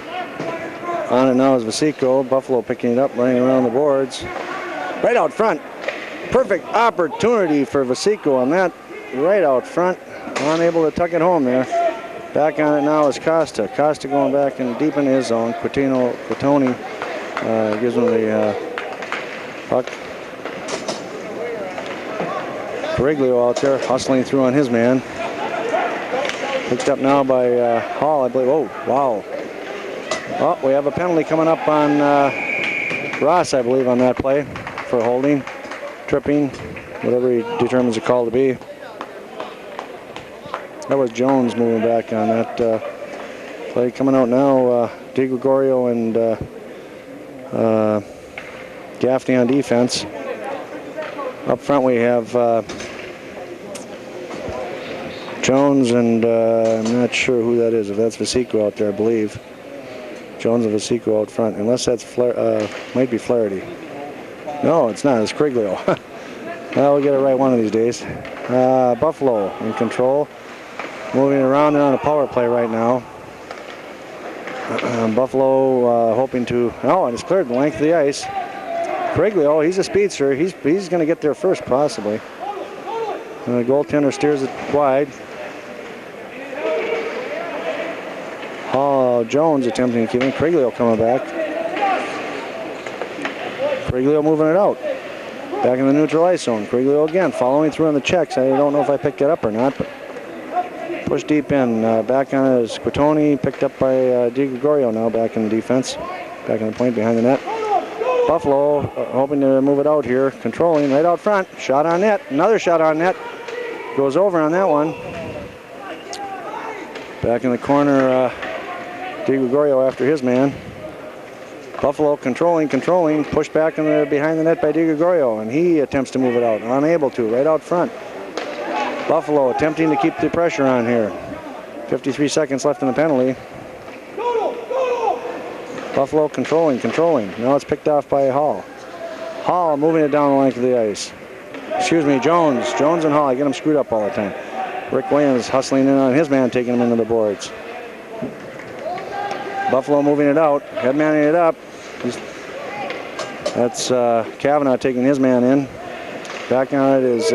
On it now is Vasico. Buffalo picking it up, running around the boards. Right out front. Perfect opportunity for Vasico on that. Right out front. Unable to tuck it home there. Back on it now is Costa. Costa going back and deep in his zone. Quitoni gives him the puck. Periglio out there hustling through on his man. Picked up now by Hall, I believe. Oh, wow. Oh, we have a penalty coming up on Ross, I believe, on that play for holding, tripping, whatever he determines the call to be. That was Jones moving back on that play. Coming out now, DiGregorio and Gaffney on defense. Up front we have Jones and I'm not sure who that is. If that's Vasico out there, I believe. Jones and Vasico out front, unless that's might be Flaherty. No, it's not. It's Criglio. Well, we'll get it right one of these days. Buffalo in control. Moving around, they're on a power play right now. Buffalo hoping to, and it's cleared the length of the ice. Criglio, he's a speedster. He's going to get there first, possibly. The goaltender steers it wide. Jones attempting to keep him. Criglio coming back. Criglio moving it out. Back in the neutral ice zone. Criglio again following through on the checks. I don't know if I picked it up or not, but push deep in. Back on it is Quitoni, picked up by Di Gregorio now back in the defense. Back in the point behind the net. Buffalo hoping to move it out here. Controlling right out front. Shot on net. Another shot on net. Goes over on that one. Back in the corner, Di Gregorio after his man. Buffalo controlling. Pushed back in behind the net by Di Gregorio, and he attempts to move it out. Unable to, right out front. Buffalo attempting to keep the pressure on here. 53 seconds left in the penalty. Buffalo controlling. Now it's picked off by Hall. Hall moving it down the length of the ice. Excuse me, Jones. Jones and Hall, I get them screwed up all the time. Rick Williams hustling in on his man, taking him into the boards. Buffalo moving it out, headmanning it up. That's Kavanaugh taking his man in. Back on it is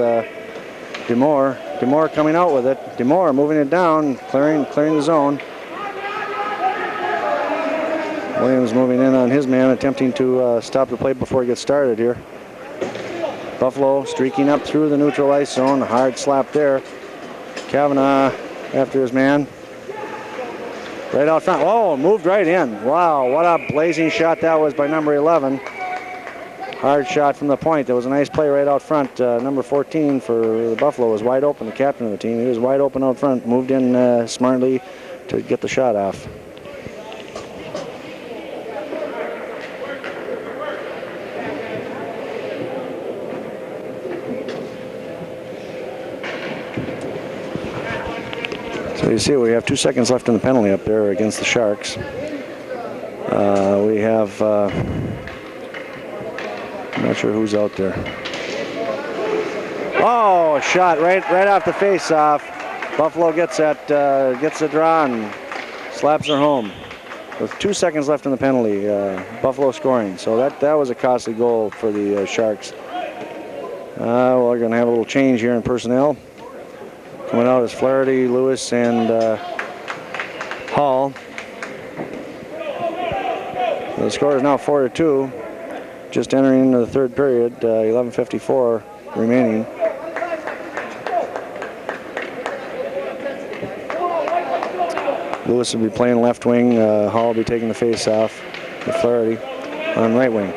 DeMore. DeMore coming out with it. DeMore moving it down, clearing the zone. Williams moving in on his man, attempting to stop the play before it gets started here. Buffalo streaking up through the neutral ice zone. A hard slap there. Kavanaugh after his man. Right out front. Oh, moved right in. Wow, what a blazing shot that was by number 11. Hard shot from the point. There was a nice play right out front. Number 14 for the Buffalo was wide open, the captain of the team. He was wide open out front. Moved in smartly to get the shot off. So you see we have 2 seconds left in the penalty up there against the Sharks. We have, I'm not sure who's out there. Oh, a shot right off the face-off. Buffalo gets the draw and slaps her home. With 2 seconds left in the penalty, Buffalo scoring. So that was a costly goal for the Sharks. Well, we're going to have a little change here in personnel. Coming out is Flaherty, Lewis, and Hall. The score is now 4-2. Just entering into the third period, 11:54 remaining. Lewis will be playing left wing. Hall will be taking the face off with Flaherty on right wing.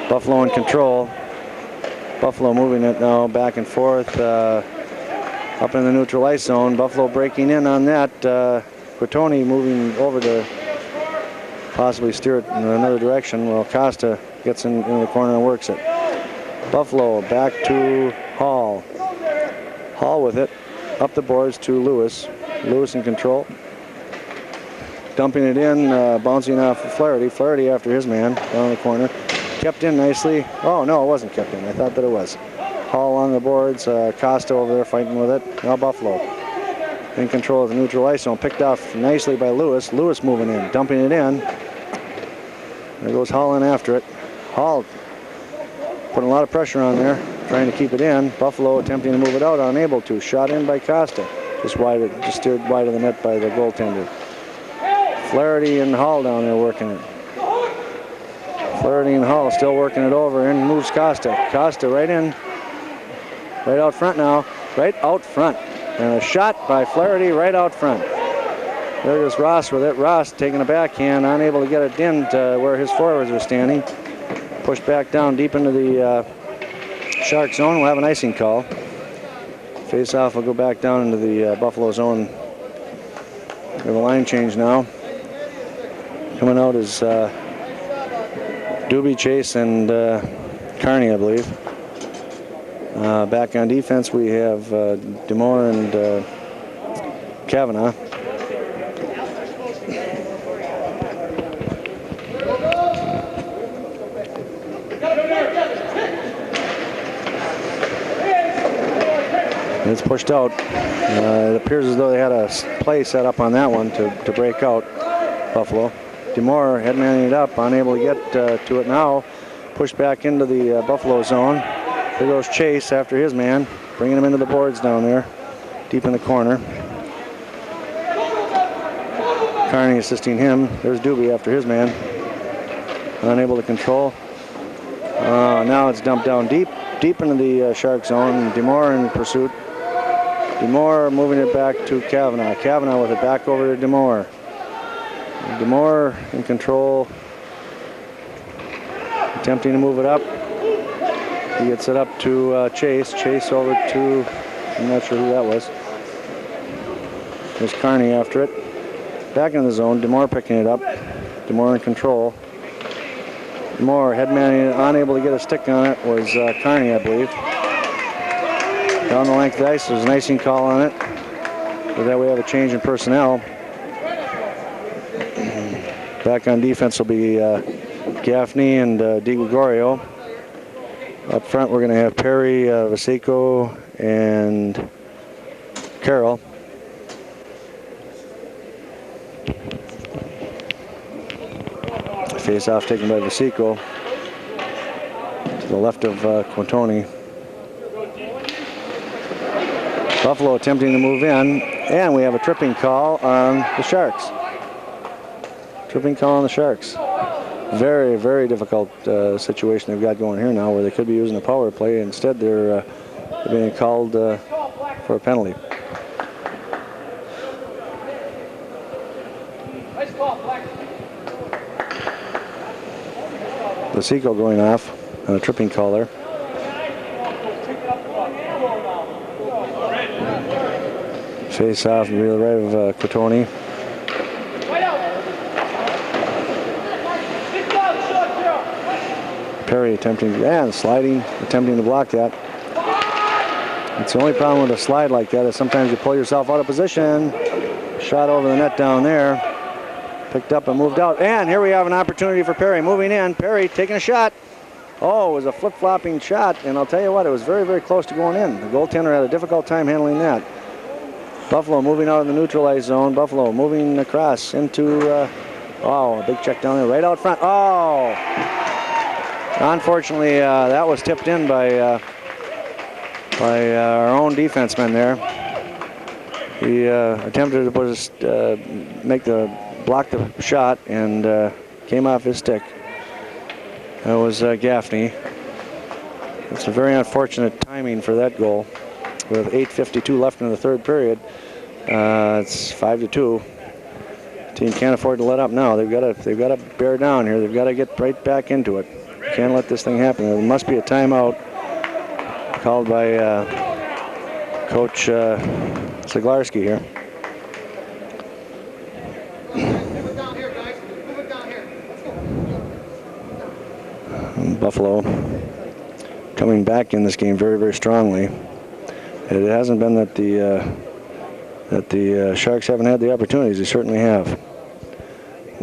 Buffalo in control. Buffalo moving it now back and forth. Up in the neutral ice zone. Buffalo breaking in on that. Quitoni moving over to possibly steer it in another direction. Well, Costa gets in the corner and works it. Buffalo back to Hall. Hall with it. Up the boards to Lewis. Lewis in control. Dumping it in, bouncing off of Flaherty. Flaherty after his man down the corner. Kept in nicely. Oh, no, it wasn't kept in. I thought that it was. Hall on the boards, Costa over there fighting with it. Now Buffalo in control of the neutral ice zone. Picked off nicely by Lewis. Lewis moving in, dumping it in. There goes Hall in after it. Hall putting a lot of pressure on there, trying to keep it in. Buffalo attempting to move it out, unable to. Shot in by Costa. Just steered wide of the net by the goaltender. Flaherty and Hall down there working it. Flaherty and Hall still working it over, and moves Costa. Costa right in. Right out front now, right out front. And a shot by Flaherty right out front. There goes Ross with it. Ross taking a backhand, unable to get it in to where his forwards are standing. Pushed back down deep into the Shark zone. We'll have an icing call. Face off will go back down into the Buffalo zone. We have a line change now. Coming out is Doobie, Chase, and Carney, I believe. Back on defense, we have DeMore and Kavanaugh. And it's pushed out. It appears as though they had a play set up on that one to break out Buffalo. DeMore headmanning it up, unable to get to it now. Pushed back into the Buffalo zone. There goes Chase after his man, bringing him into the boards down there, deep in the corner. Carney assisting him. There's Doobie after his man. Unable to control. Now it's dumped down deep into the Shark zone. DeMore in pursuit. DeMore moving it back to Kavanaugh. Kavanaugh with it back over to DeMore. DeMore in control. Attempting to move it up. He gets it up to Chase. Chase over to, I'm not sure who that was. There's Carney after it. Back in the zone. DeMore picking it up. DeMore in control. DeMore, headman unable to get a stick on it was Carney, I believe. Down the length of the ice, there's an icing call on it. With that, we have a change in personnel. Back on defense will be Gaffney and DiGregorio. Up front, we're going to have Perry, Vasico, and Carroll. Face-off taken by Vasico to the left of Quintoni. Buffalo attempting to move in, and we have a tripping call on the Sharks. Tripping call on the Sharks. Very, very difficult situation they've got going here now, where they could be using a power play. Instead, they're being called for a penalty. Vasico going off on a tripping call there. Face off and the right of Quintoni. Perry attempting, sliding, attempting to block that. It's the only problem with a slide like that is sometimes you pull yourself out of position. Shot over the net down there. Picked up and moved out. And here we have an opportunity for Perry moving in. Perry taking a shot. Oh, it was a flip-flopping shot. And I'll tell you what, it was very, very close to going in. The goaltender had a difficult time handling that. Buffalo moving out of the neutralized zone. Buffalo moving across into, a big check down there right out front. Oh! Unfortunately, that was tipped in by our own defenseman there. He attempted to block the shot and came off his stick. That was Gaffney. It's a very unfortunate timing for that goal. With 8:52 left in the third period, it's 5-2. Team can't afford to let up now. They've got to bear down here. They've got to get right back into it. Can't let this thing happen. There must be a timeout called by Coach Zaglarski here. Buffalo coming back in this game very, very strongly. It hasn't been that the Sharks haven't had the opportunities. They certainly have.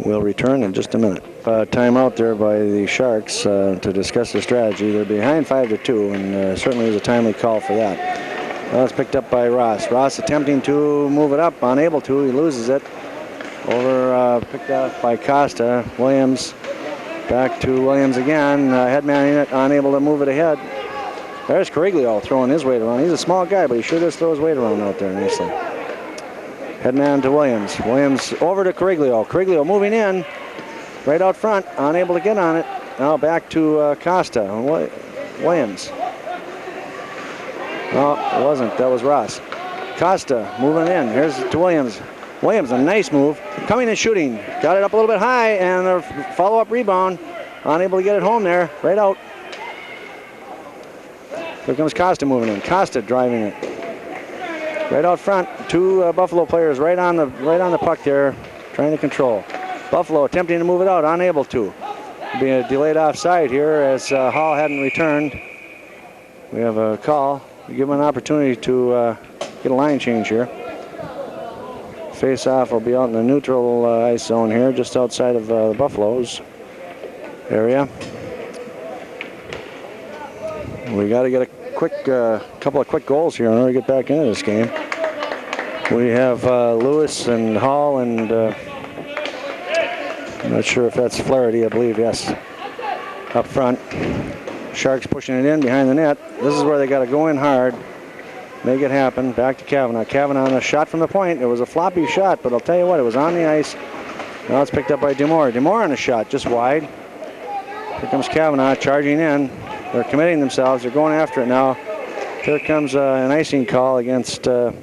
We'll return in just a minute. Timeout there by the Sharks to discuss the strategy. They're behind 5-2, and certainly was a timely call for that. Well, it's picked up by Ross. Ross attempting to move it up, unable to. He loses it. Picked up by Costa. Williams back to Williams again. Headman in it, unable to move it ahead. There's Cariglio throwing his weight around. He's a small guy, but he sure does throw his weight around out there nicely. Headman to Williams. Williams over to Cariglio. Cariglio moving in. Right out front. Unable to get on it. Now back to Costa. Williams. No, it wasn't. That was Ross. Costa moving in. Here's to Williams. Williams, a nice move. Coming and shooting. Got it up a little bit high, and a follow-up rebound. Unable to get it home there. Right out. Here comes Costa moving in. Costa driving it. Right out front. Two Buffalo players right on the puck there, trying to control. Buffalo attempting to move it out, unable to. Being a delayed offside here as Hall hadn't returned. We have a call. We give him an opportunity to get a line change here. Face-off will be out in the neutral ice zone here, just outside of the Buffalo's area. We got to get a quick couple of quick goals here in order to get back into this game. We have Lewis and Hall and I'm not sure if that's Flaherty, I believe, yes, up front. Sharks pushing it in behind the net. This is where they got to go in hard, make it happen. Back to Kavanaugh. Kavanaugh on a shot from the point. It was a floppy shot, but I'll tell you what, it was on the ice. Now it's picked up by DeMore. DeMore on a shot, just wide. Here comes Kavanaugh charging in. They're committing themselves. They're going after it now. Here comes an icing call against Buffalo.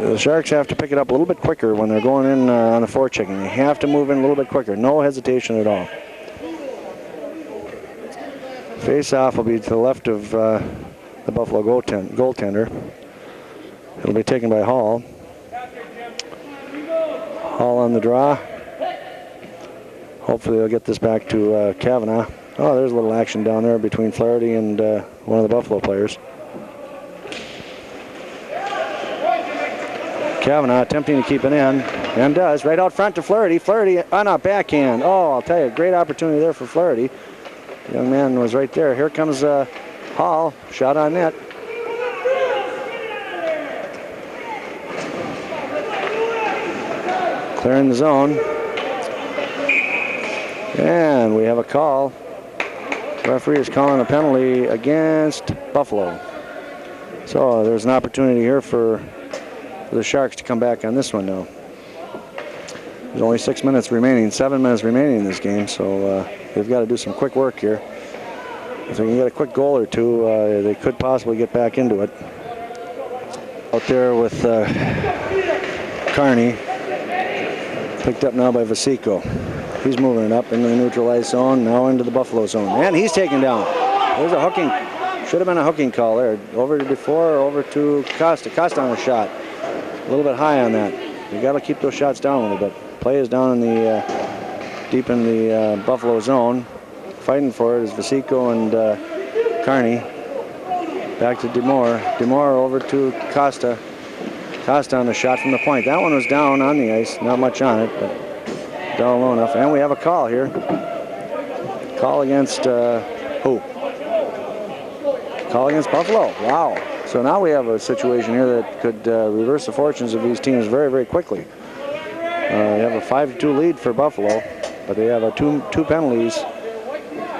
The Sharks have to pick it up a little bit quicker when they're going in on the forechecking. They have to move in a little bit quicker. No hesitation at all. Face-off will be to the left of the Buffalo goaltender. It'll be taken by Hall. Hall on the draw. Hopefully they'll get this back to Kavanaugh. Oh, there's a little action down there between Flaherty and one of the Buffalo players. Kavanaugh attempting to keep it in, and does. Right out front to Flaherty. Flaherty on a backhand. Oh, I'll tell you, great opportunity there for Flaherty. The young man was right there. Here comes Hall. Shot on net. Clearing the zone. And we have a call. The referee is calling a penalty against Buffalo. So there's an opportunity here for the Sharks to come back on this one now. There's only 6 minutes remaining, 7 minutes remaining in this game, so they've got to do some quick work here. If they can get a quick goal or two, they could possibly get back into it. Out there with Kearney, picked up now by Vasico. He's moving it up into the neutralized zone, now into the Buffalo zone. And he's taken down. There's a hooking, should have been a hooking call there. Over to DeFore, over to Costa. Costa on a shot. A little bit high on that. You got to keep those shots down a little bit. Play is down in the deep in the Buffalo zone. Fighting for it is Vasico and Kearney. Back to DeMore. DeMore over to Costa. Costa on the shot from the point. That one was down on the ice. Not much on it, but down low enough. And we have a call here. Call against who? Call against Buffalo. Wow. So now we have a situation here that could reverse the fortunes of these teams very, very quickly. They have a 5-2 lead for Buffalo, but they have two penalties,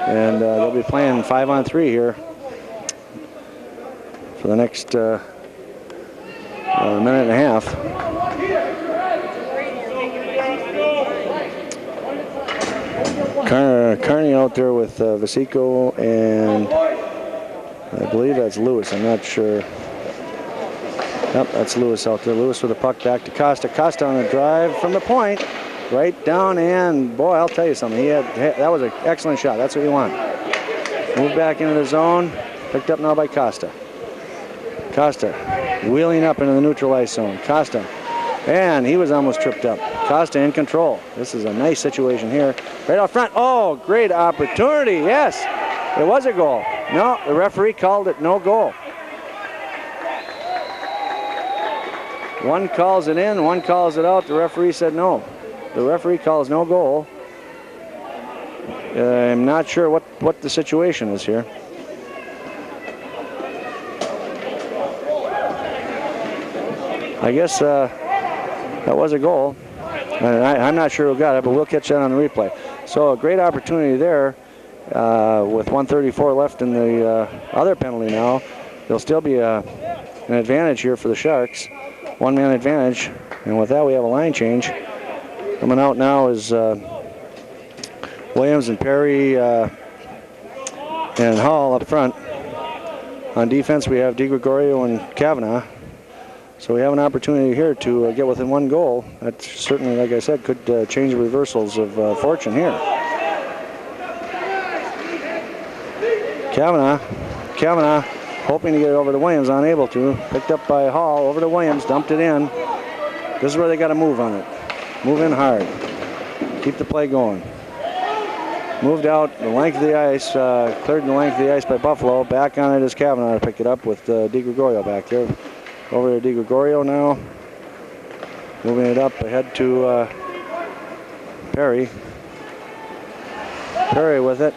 and they'll be playing 5-on-3 here for the next minute and a half. Kearney out there with Vasico and I believe that's Lewis. I'm not sure. Yep, that's Lewis out there. Lewis with the puck back to Costa. Costa on a drive from the point. Right down, and boy, I'll tell you something. That was an excellent shot. That's what you want. Move back into the zone. Picked up now by Costa. Costa wheeling up into the neutralized zone. Costa. And he was almost tripped up. Costa in control. This is a nice situation here. Right out front. Oh, great opportunity. Yes, it was a goal. No, the referee called it no goal. One calls it in, one calls it out. The referee said no. The referee calls no goal. I'm not sure what the situation is here. I guess that was a goal. I'm not sure who got it, but we'll catch that on the replay. So a great opportunity there. With 1:34 left in the other penalty now. There'll still be an advantage here for the Sharks. One-man advantage. And with that, we have a line change. Coming out now is Williams and Perry and Hall up front. On defense, we have DiGregorio and Kavanaugh. So we have an opportunity here to get within one goal. That certainly, like I said, could change the reversals of fortune here. Kavanaugh hoping to get it over to Williams, unable to. Picked up by Hall, over to Williams, dumped it in. This is where they got to move on it. Move in hard. Keep the play going. Moved out the length of the ice, cleared the length of the ice by Buffalo. Back on it is Kavanaugh to pick it up with DiGregorio back there. Over to DiGregorio now. Moving it up ahead to Perry. Perry with it.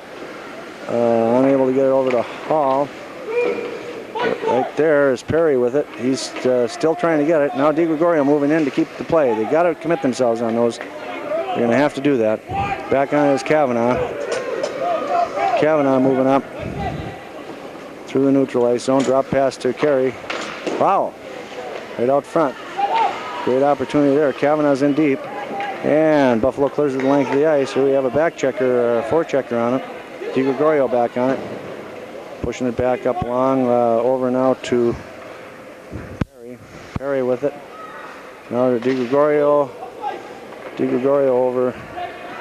Unable to get it over to Hall. Right there is Perry with it. He's still trying to get it. Now DiGregorio moving in to keep the play. They got to commit themselves on those. They're going to have to do that. Back on it is Kavanaugh. Kavanaugh moving up. through the neutral ice zone. Drop pass to Carey. Wow. Right out front. Great opportunity there. Kavanaugh's in deep. And Buffalo clears the length of the ice. Here we have a back checker, a forechecker on it. DiGregorio back on it. Pushing it back up long, over now to Perry. Perry with it. Now to DiGregorio. DiGregorio over.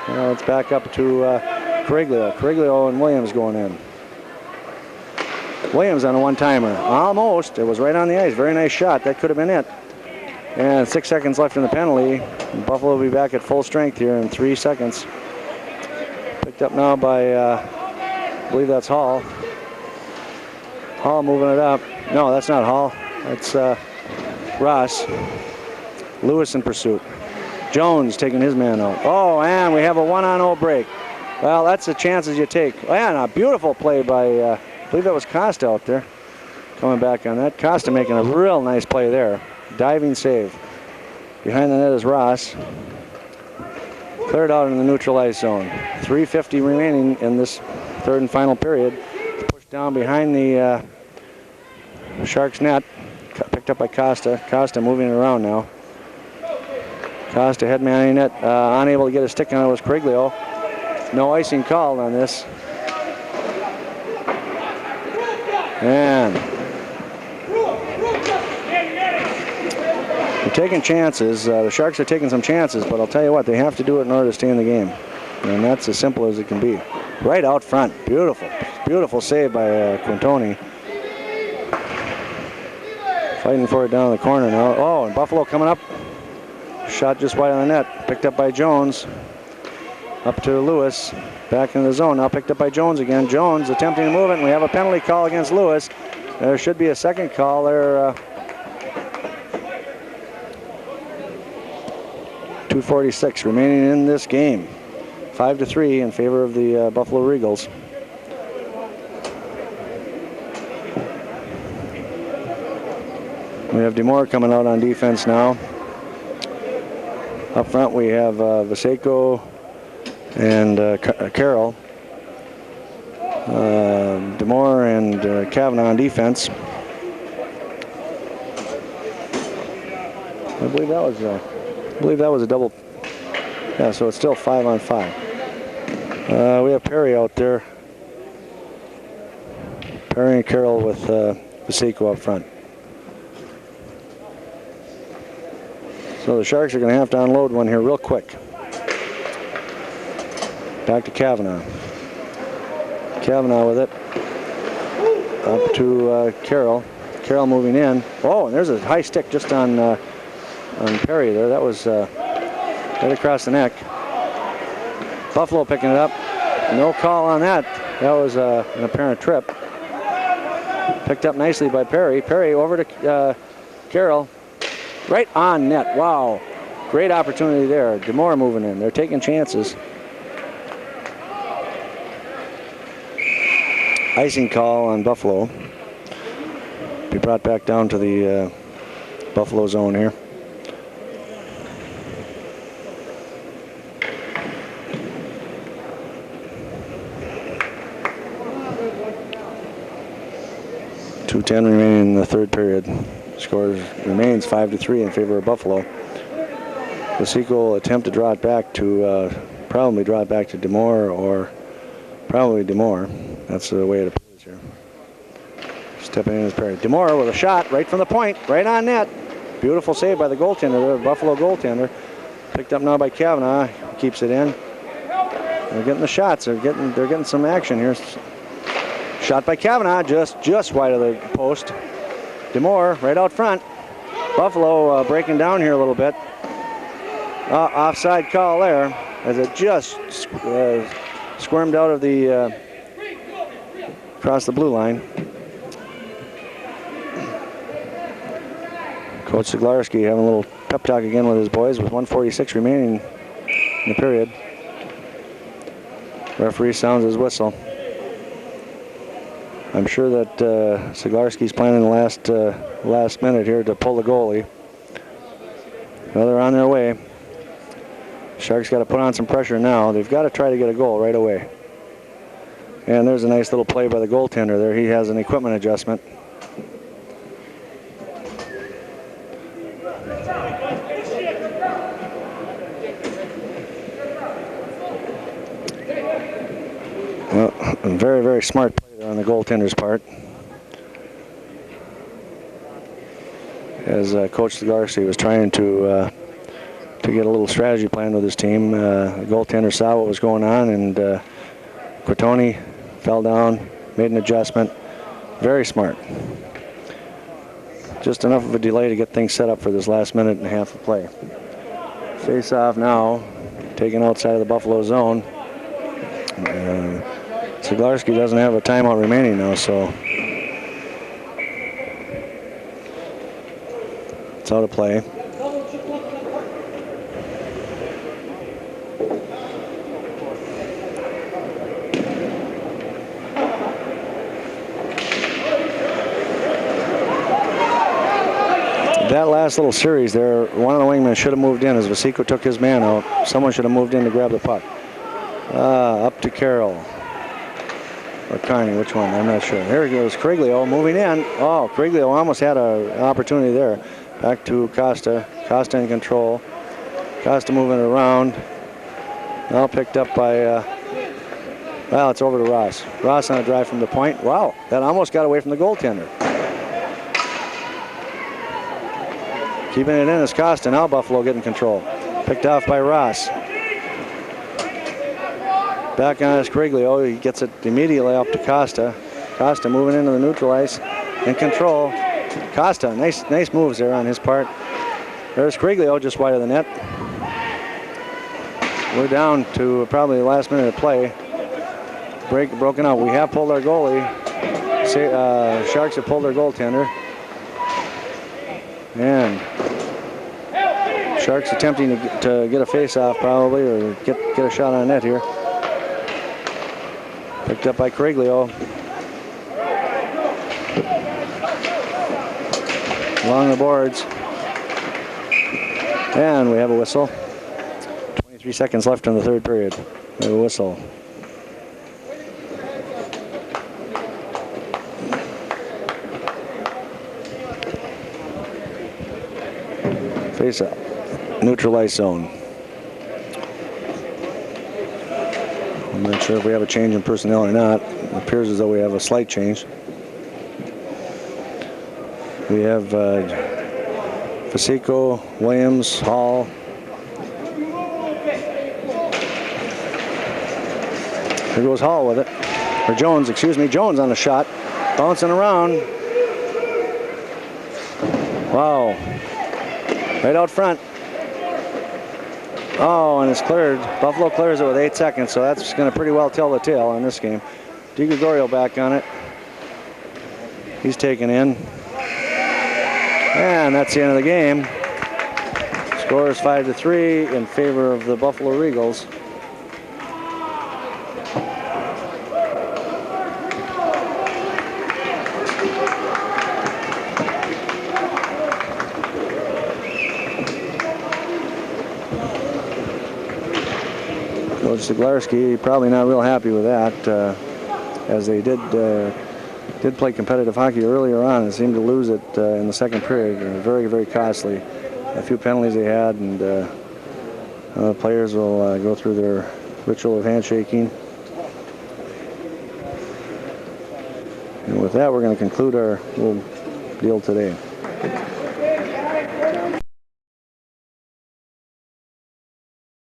Now it's back up to Cariglio. Cariglio and Williams going in. Williams on a one-timer. Almost. It was right on the ice. Very nice shot. That could have been it. And 6 seconds left in the penalty. Buffalo will be back at full strength here in 3 seconds. Picked up now by, I believe that's Hall. Hall moving it up. No, that's not Hall. That's Ross. Lewis in pursuit. Jones taking his man out. Oh, and we have a 1-on-0 break. Well, that's the chances you take. And a beautiful play by, I believe that was Costa out there. Coming back on that. Costa making a real nice play there. Diving save. Behind the net is Ross. Cleared out in the neutral ice zone. 3:50 remaining in this third and final period. Pushed down behind the Sharks net. Picked up by Costa. Costa moving it around now. Costa head manning it. Unable to get a stick on it was Cariglio. No icing called on this. And they're taking chances. The Sharks are taking some chances, but I'll tell you what, they have to do it in order to stay in the game. And that's as simple as it can be. Right out front. Beautiful. Beautiful save by Quintoni. Fighting for it down the corner now. Oh, and Buffalo coming up. Shot just wide on the net. Picked up by Jones. Up to Lewis. Back in the zone. Now picked up by Jones again. Jones attempting to move it. And we have a penalty call against Lewis. There should be a second call there. 2:46 remaining in this game. 5-3 in favor of the Buffalo Regals. We have DeMore coming out on defense now. Up front we have Vaseko and Carroll. DeMore and Kavanaugh on defense. I believe that was a double. Yeah, so it's still 5-on-5. We have Perry out there. Perry and Carroll with Vaseko up front. So the Sharks are going to have to unload one here real quick. Back to Kavanaugh. Kavanaugh with it. Up to Carroll. Carroll moving in. Oh, and there's a high stick just on Perry there. That was right across the neck. Buffalo picking it up. No call on that. That was an apparent trip. Picked up nicely by Perry. Perry over to Carroll. Right on net. Wow. Great opportunity there. DeMore moving in. They're taking chances. Icing call on Buffalo. Be brought back down to the Buffalo zone here. .210 remaining in the third period. Score remains 5-3 in favor of Buffalo. Vaseko will attempt to draw it back to, probably draw it back to DeMore or probably DeMore. That's the way it appears here. Stepping in as Perry. DeMore with a shot right from the point, right on net. Beautiful save by the goaltender, the Buffalo goaltender. Picked up now by Kavanaugh. Keeps it in. They're getting the shots. They're getting some action here. Shot by Kavanaugh, just wide of the post. DeMore right out front. Buffalo breaking down here a little bit. Offside call there as it just squirmed out of the across the blue line. Coach Zaglarski having a little pep talk again with his boys with 1:46 remaining in the period. Referee sounds his whistle. I'm sure that Zaglarski's planning the last minute here to pull the goalie. Well, they're on their way. Sharks got to put on some pressure now. They've got to try to get a goal right away. And there's a nice little play by the goaltender there. He has an equipment adjustment. Well, a very, very smart play there on the goaltender's part. As Coach Zaglarski was trying to get a little strategy plan with his team. The goaltender saw what was going on, and Quatoni fell down, made an adjustment. Very smart. Just enough of a delay to get things set up for this last minute and a half of play. Face off now, taken outside of the Buffalo zone. Zaglarski doesn't have a timeout remaining now, so it's out of play. That last little series there, one of the wingmen should have moved in as Vasiko took his man out. Someone should have moved in to grab the puck. Up to Carroll. Or Carney, which one? I'm not sure. Here goes Criglio moving in. Oh, Criglio almost had an opportunity there. Back to Costa. Costa in control. Costa moving it around. Now picked up by, well, it's over to Ross. Ross on a drive from the point. Wow, that almost got away from the goaltender. Keeping it in is Costa. Now Buffalo getting control. Picked off by Ross. Back on is Criglio. He gets it immediately up to Costa. Costa moving into the neutral ice in control. Costa, nice moves there on his part. There's Criglio just wide of the net. We're down to probably the last minute of play. Break broken out. We have pulled our goalie. Sharks have pulled their goaltender. And Sharks attempting to get a face-off probably, or get a shot on net here. Picked up by Criglio. Along the boards. And we have a whistle. 23 seconds left in the third period. We have a whistle. Face up. Neutral ice zone. I'm not sure if we have a change in personnel or not. It appears as though we have a slight change. We have Vasiko, Williams, Hall. Here goes Hall with it. Or Jones, excuse me. Jones on the shot. Bouncing around. Wow. Right out front. Oh, and it's cleared. Buffalo clears it with 8 seconds, so that's going to pretty well tell the tale in this game. DiGregorio back on it. He's taken in. And that's the end of the game. Score is 5-3 in favor of the Buffalo Regals. Coach Zaglarski probably not real happy with that, as they did play competitive hockey earlier on and seemed to lose it in the second period. Very, very costly. A few penalties they had, and the players will go through their ritual of handshaking. And with that, we're going to conclude our little deal today.